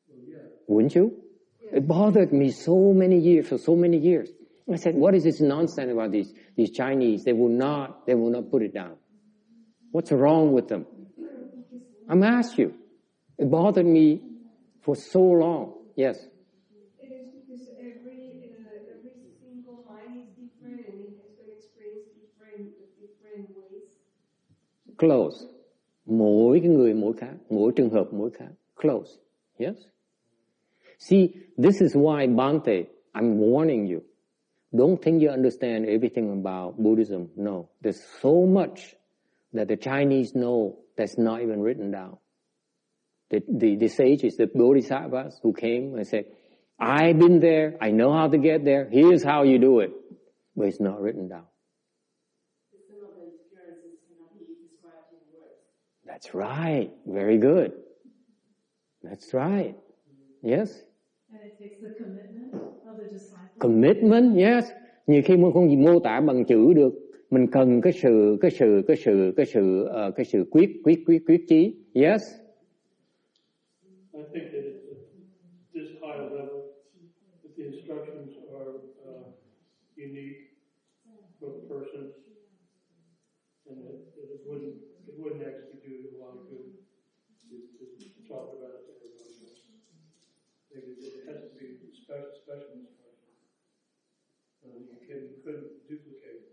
Well, yeah. Wouldn't you? Yeah. It bothered me for so many years. I said, what is this nonsense about these Chinese? They will not put it down. What's wrong with them? I'm asking you. It bothered me for so long. Yes. It is because every single mind is different and it has been experienced different ways. Close. Mỗi cái người mỗi khác, mỗi trường hợp mỗi khác. Close. Yes. See, this is why, Bhante, I'm warning you. Don't think you understand everything about Buddhism. No. There's so much that the Chinese know that's not even written down. The sages, the bodhisattvas who came and said, I've been there, I know how to get there, here's how you do it. But it's not written down. Some of the experiences cannot be described in words. That's right. Very good. That's right. Yes? And it takes the commitment of the disciple. Commitment, yes. Nhiều khi không gì mô tả bằng chữ được. Mình cần cái sự quyết chí. Yes? I think that it's at this high level that the instructions are unique for the persons, and that it wouldn't actually do a lot of good to talk about it to everybody else. I think it has to be special instruction. You couldn't duplicate it.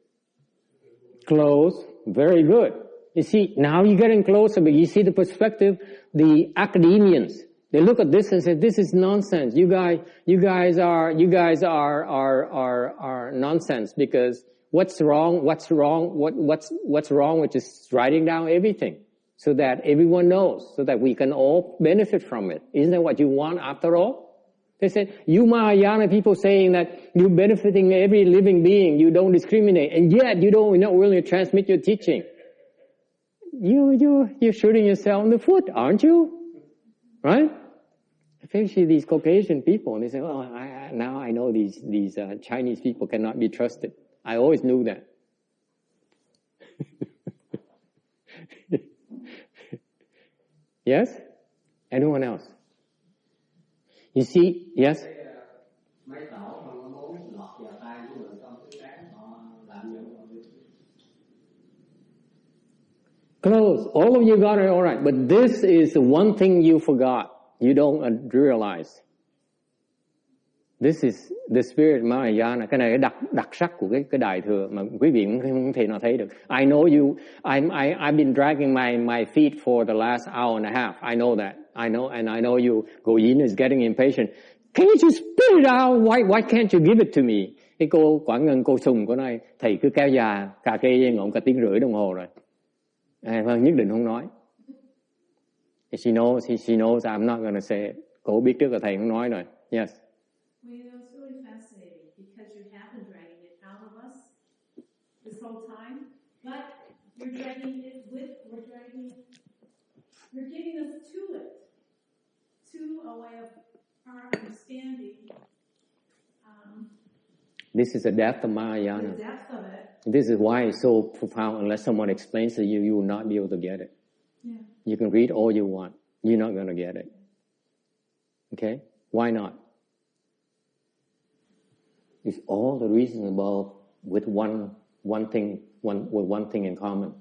Close. Very good. You see, now you're getting closer, but you see the perspective. The academians, they look at this and say, "This is nonsense. You guys are nonsense, because what's wrong with just writing down everything so that everyone knows, so that we can all benefit from it? Isn't that what you want after all?" They said, you Mahayana people saying that you're benefiting every living being, you don't discriminate, and yet you're not willing to transmit your teaching. You're shooting yourself in the foot, aren't you? Right? Especially these Caucasian people, and they say, "Oh, now I know these Chinese people cannot be trusted. I always knew that." Yes? Anyone else? You see, yes? Mấy tổ mà muốn lọt vào tay của người con xứng đáng họ làm những việc. Close. All of you got it all right. But this is the one thing you forgot. You don't realize. This is the spirit Mahayana. Cái này là đặc sắc của cái đại thừa mà quý vị không thể nào thấy được. I know you. I've been dragging my feet for the last hour and a half. I know that. I know, and I know you. Goyin is getting impatient. Can you just spit it out? Why can't you give it to me? Cái cô Quảng Ngân, cô Sùng của này, thầy cứ kéo già cà kê ngộn cả tiếng rưỡi đồng hồ rồi. Vâng, nhất định không nói. She knows I'm not going to say it. Cô biết trước là thầy không nói rồi. Yes. Well, you know, it's really fascinating because you have been dragging it out of us this whole time, but you're dragging it you're giving us to it, to a way of our understanding. This is the depth of Mahayana. The depth of it. This is why it's so profound. Unless someone explains to you, you will not be able to get it. Yeah. You can read all you want. You're not going to get it. Okay? Why not? It's all the reasons about with one thing in common.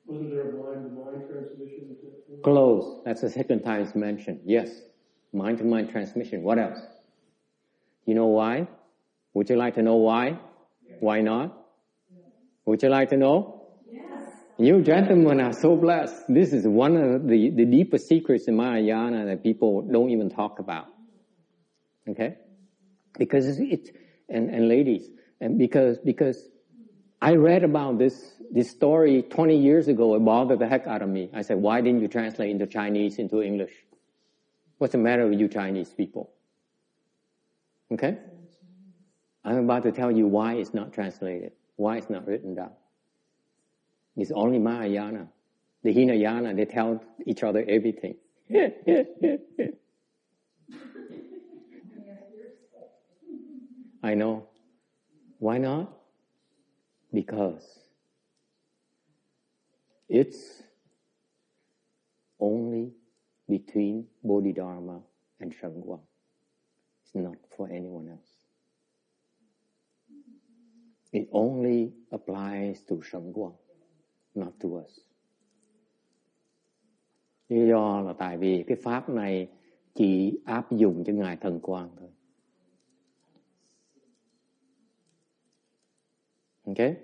Wasn't there a mind-to-mind transmission? Close. That's the second time it's mentioned. Yes. Mind-to-mind transmission. What else? You know why? Would you like to know why? Why not? Would you like to know? Yes. You gentlemen are so blessed. This is one of the deepest secrets in Mahayana that people don't even talk about. Okay? Because and ladies, and because I read about this story 20 years ago. It bothered the heck out of me. I said, why didn't you translate into Chinese, into English? What's the matter with you Chinese people? Okay? I'm about to tell you why it's not translated, why it's not written down. It's only Mahayana. The Hinayana, they tell each other everything. I know. Why not? Because it's only between Bodhidharma and Shengguang. It's not for anyone else. It only applies to Shengguang, not to us. Lý do là tại vì cái pháp này chỉ áp dụng cho Ngài Thần Quang thôi. Okay?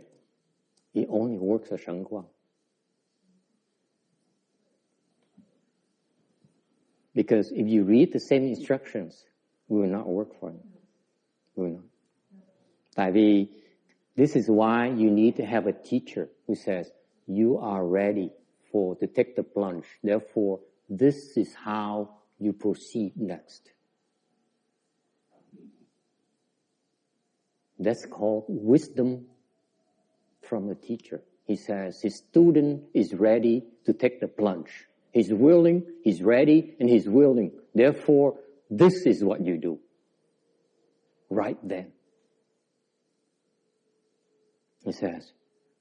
It only works at Shengguang. Because if you read the same instructions, it will not work for you. It will not. Tại vì this is why you need to have a teacher who says, you are ready to take the plunge. Therefore, this is how you proceed next. That's called wisdom from the teacher. He says his student is ready to take the plunge. He's willing, he's ready, and he's willing. Therefore, this is what you do. Right then. He says,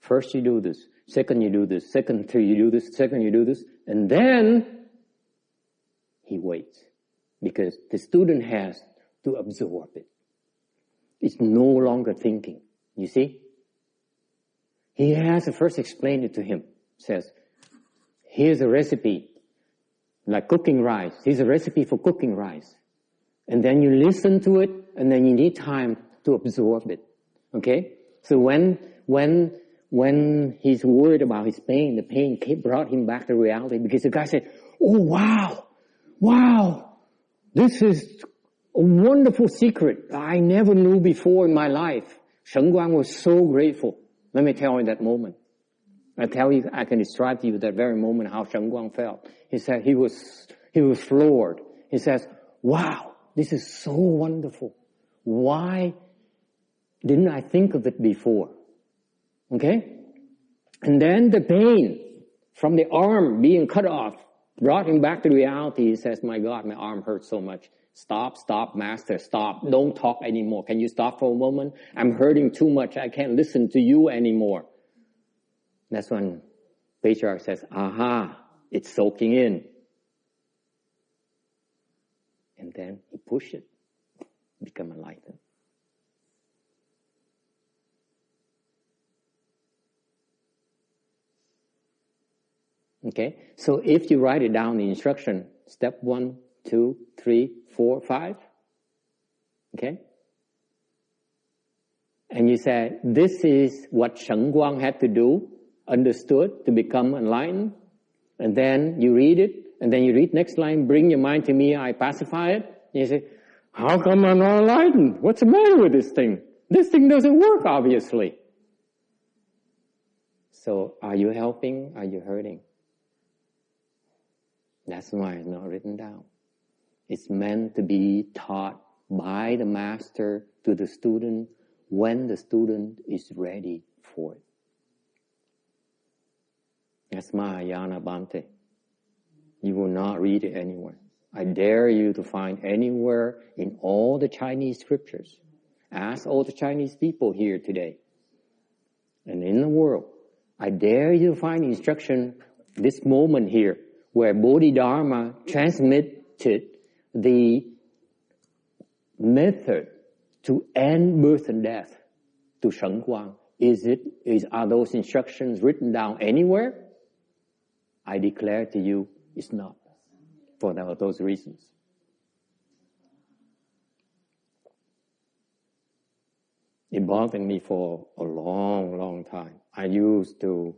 first you do this, second you do this, second you do this, second you do this, and then he waits. Because the student has to absorb it. It's no longer thinking. You see? He has to first explain it to him. Says, here's a recipe, like cooking rice. Here's a recipe for cooking rice. And then you listen to it, and then you need time to absorb it. Okay? So when he's worried about his pain, the pain brought him back to reality, because the guy said, oh wow, this is a wonderful secret I never knew before in my life. Shengguang was so grateful. Let me tell you that moment. I can describe to you that very moment how Shengguang felt. He said he was floored. He says, wow, this is so wonderful. Why didn't I think of it before? Okay? And then the pain from the arm being cut off brought him back to reality. He says, my God, my arm hurts so much. Stop, master, stop. Don't talk anymore. Can you stop for a moment? I'm hurting too much. I can't listen to you anymore. That's when Patriarch says, aha, it's soaking in. And then he pushed it, become enlightened. Okay, so if you write it down, the instruction, step 1, 2, 3, 4, 5, okay? And you say, this is what Shengguang had to do, understood, to become enlightened. And then you read it, and then you read next line, bring your mind to me, I pacify it. And you say, how come I'm not enlightened? What's the matter with this thing? This thing doesn't work, obviously. So, are you helping? Are you hurting? That's why it's not written down. It's meant to be taught by the master to the student when the student is ready for it. That's Mahayana Bhante. You will not read it anywhere. I dare you to find anywhere in all the Chinese scriptures, Ask all the Chinese people here today and in the world. I dare you to find instruction this moment here where Bodhidharma transmitted the method to end birth and death to Shen Guang. Are those instructions written down anywhere? I declare to you, it's not, for those reasons. It bothered me for a long, long time. I used to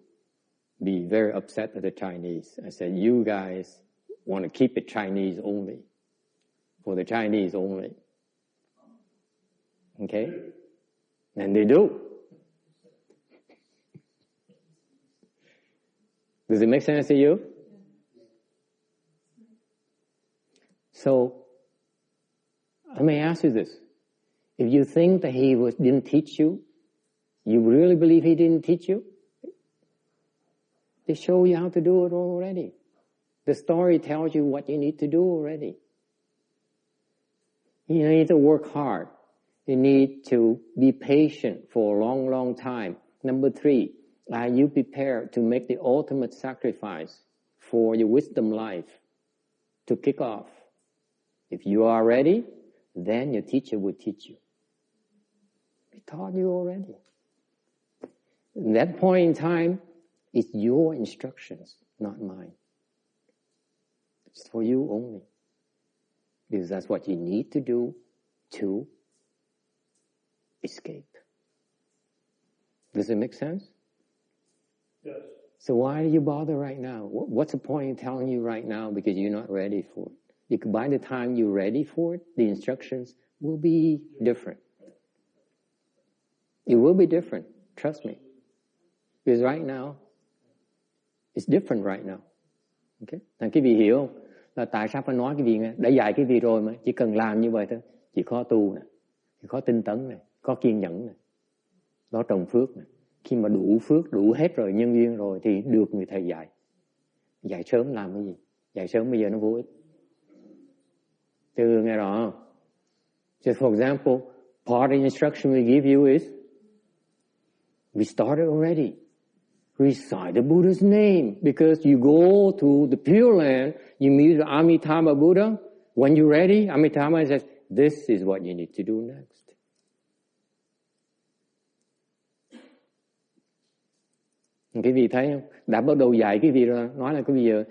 be very upset with the Chinese. I said, you guys want to keep it Chinese only, for the Chinese only. Okay? And they do. Does it make sense to you? So, I may ask you this. If you think that he didn't teach you, you really believe he didn't teach you? They show you how to do it already. The story tells you what you need to do already. You need to work hard. You need to be patient for a long, long time. Number 3, are you prepared to make the ultimate sacrifice for your wisdom life to kick off? If you are ready, then your teacher will teach you. He taught you already. At that point in time, it's your instructions, not mine. It's for you only. Because that's what you need to do to escape. Does it make sense? Yes. So why do you bother right now? What's the point in telling you right now? Because you're not ready for it. By the time you're ready for it, the instructions will be different. It will be different. Trust me. Because right now, it's different right now. Okay? Quý vị hiểu không? Là tại sao phải nói cái vị này? Đã dạy cái vị rồi mà. Chỉ cần làm như vậy thôi. Chỉ có tu nè. Chỉ có tinh tấn nè. Có kiên nhẫn nè. Đó trồng phước nè. Khi mà đủ phước, đủ hết rồi, nhân duyên rồi thì được người thầy dạy. Dạy sớm làm cái gì? Dạy sớm bây giờ nó vô ích. Chứ nghe rõ không? Just for example, part of the instruction we give you is, we started already. Recite the Buddha's name. Because you go to the Pure Land, you meet the Amitabha Buddha. When you're ready, Amitabha says, this is what you need to do next. Quý vị thấy không? Đã bắt đầu dạy quý vị rồi. Nói là quý vị giờ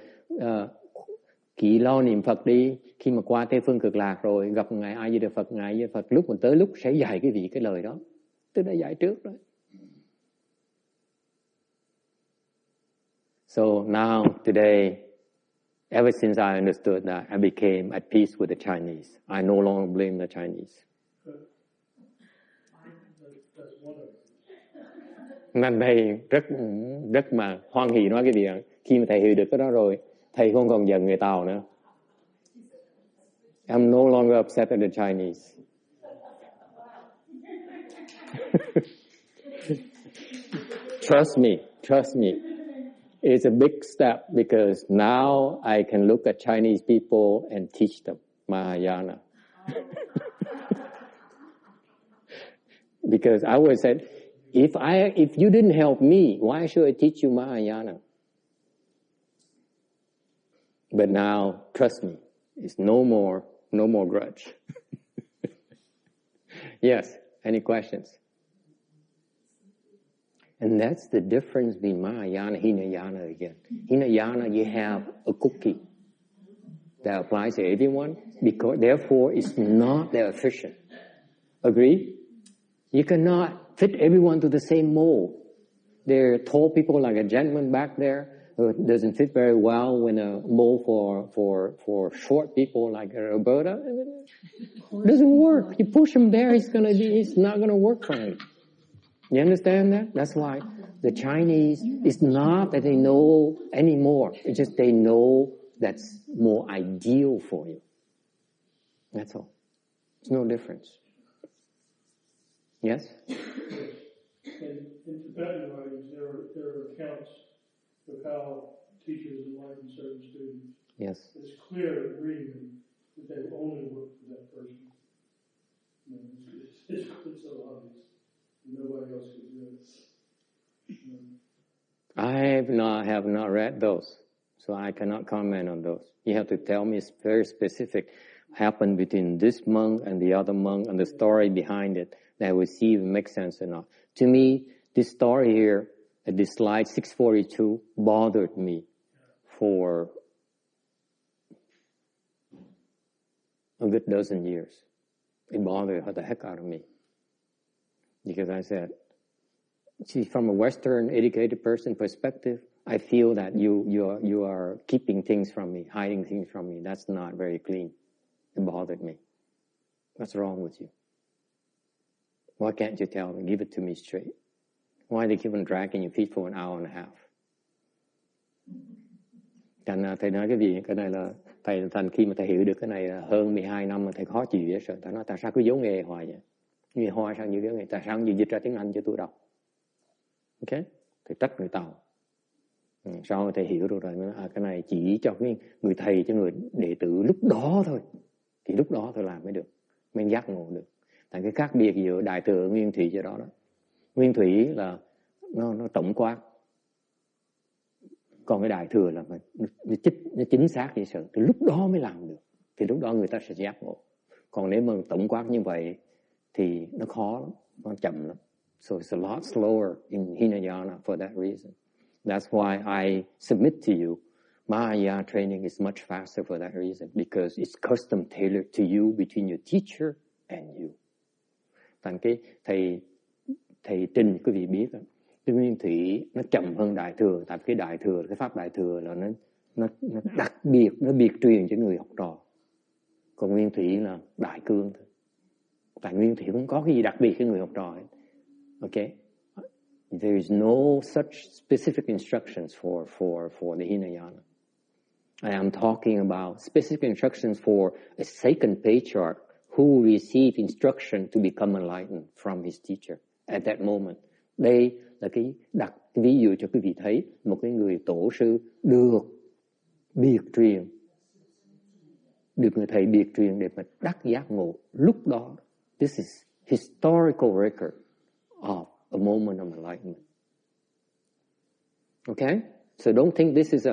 kỵ lo niệm Phật đi. Khi mà qua Tây Phương Cực Lạc rồi, gặp Ngài A Di Đà Phật, Ngài A Di Đà Phật, lúc mà tới lúc sẽ dạy quý vị cái lời đó. Tôi đã dạy trước rồi. So now, today, ever since I understood that, I became at peace with the Chinese. I no longer blame the Chinese. Nên thầy rất mà hoan hỉ nói cái việc khi mà thầy hiểu được cái đó rồi, thầy không còn giận người Tàu nữa. I'm no longer upset at the Chinese. Trust me. It's a big step because now I can look at Chinese people and teach them Mahayana. Because I always said, if you didn't help me, why should I teach you Mahayana? But now, trust me, it's no more grudge. Yes, any questions? And that's the difference between Mahayana and Hinayana again. Hinayana, you have a cookie that applies to everyone, because therefore it's not that efficient. Agree? You cannot fit everyone to the same mold. There are tall people like a gentleman back there who doesn't fit very well when a mold for short people like Roberta. It doesn't work. You push him there, it's not gonna work for him. You understand that? That's why the Chinese, it's not that they know anymore. It's just they know that's more ideal for you. That's all. There's no difference. Yes? In Tibetan writings, there are accounts of how teachers enlighten certain students. Yes. It's clear in reading that they only work for that person. It's Nobody else could do it. I have not read those, so I cannot comment on those. You have to tell me it's very specific. Happened between this monk and the other monk and the story behind it that we see if it makes sense or not. To me, this story here at this slide 642 bothered me for a good dozen years. It bothered the heck out of me. Because I said, see, from a Western educated person perspective, I feel that you are keeping things from me, hiding things from me. That's not very clean. It bothered me. What's wrong with you? Why can't you tell me? Give it to me straight. Why they keep on dragging your feet for an hour and a half? Thành thầy nói cái gì? Cái này là thầy thành khi mà thầy hiểu được cái này là hơn 12 năm mà thầy khó chịu vậy sợ. Thầy nói tại sao cứ giấu nghề hoài vậy? Nghề hoa sao như cái nghề? Tại sao không dịch ra tiếng Anh cho tôi đọc? Ok? Thầy trách người Tàu. Sau rồi thầy hiểu được rồi. Cái này chỉ cho cái người thầy, cho người đệ tử lúc đó thôi. Thì lúc đó tôi làm mới được. Mới giác ngộ được. Tại cái khác biệt giữa Đại Thừa và Nguyên Thủy cho đó đó. Nguyên Thủy là nó tổng quát. Còn cái Đại Thừa là nó chính xác vậy sự. Thì lúc đó mới làm được. Thì lúc đó người ta sẽ giác ngộ. Còn nếu mà tổng quát như vậy thì nó khó lắm, nó chậm lắm. So it's a lot slower in Hinayana for that reason. That's why I submit to you, Mahayana training is much faster for that reason, because it's custom tailored to you between your teacher and you. Thành cái thầy Trình quý vị biết cái Nguyên Thủy nó chậm hơn Đại Thừa, tại cái Đại Thừa, cái pháp Đại Thừa là nó đặc biệt, nó biệt truyền cho người học trò. Còn Nguyên Thủy là đại cương thôi. Tại Nguyên Thủy không có cái gì đặc biệt cho người học trò ấy. Okay? There is no such specific instructions for the Hinayana. I am talking about specific instructions for a second patriarch who received instruction to become enlightened from his teacher at that moment. Đây là cái ví dụ cho quý vị thấy một cái người tổ sư được biệt truyền, được người thầy biệt truyền để mà đắc giác ngộ lúc đó. This is historical record of a moment of enlightenment. Okay, so don't think this is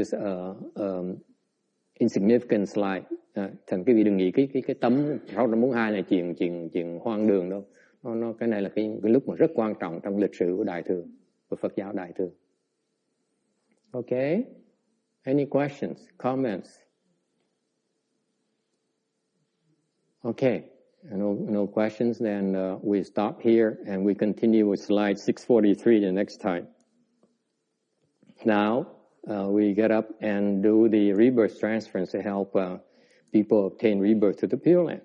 just insignificant slide. Thành cái vị đừng nghĩ cái tấm 642 là chuyện hoang đường đâu. Nó cái này là cái lúc mà rất quan trọng trong lịch sử của Đại Thừa, của Phật giáo Đại Thừa. Okay, any questions, comments? Okay, no questions, then we stop here and we continue with slide 643 the next time. Now, we get up and do the rebirth transference to help people obtain rebirth to the Pure Land.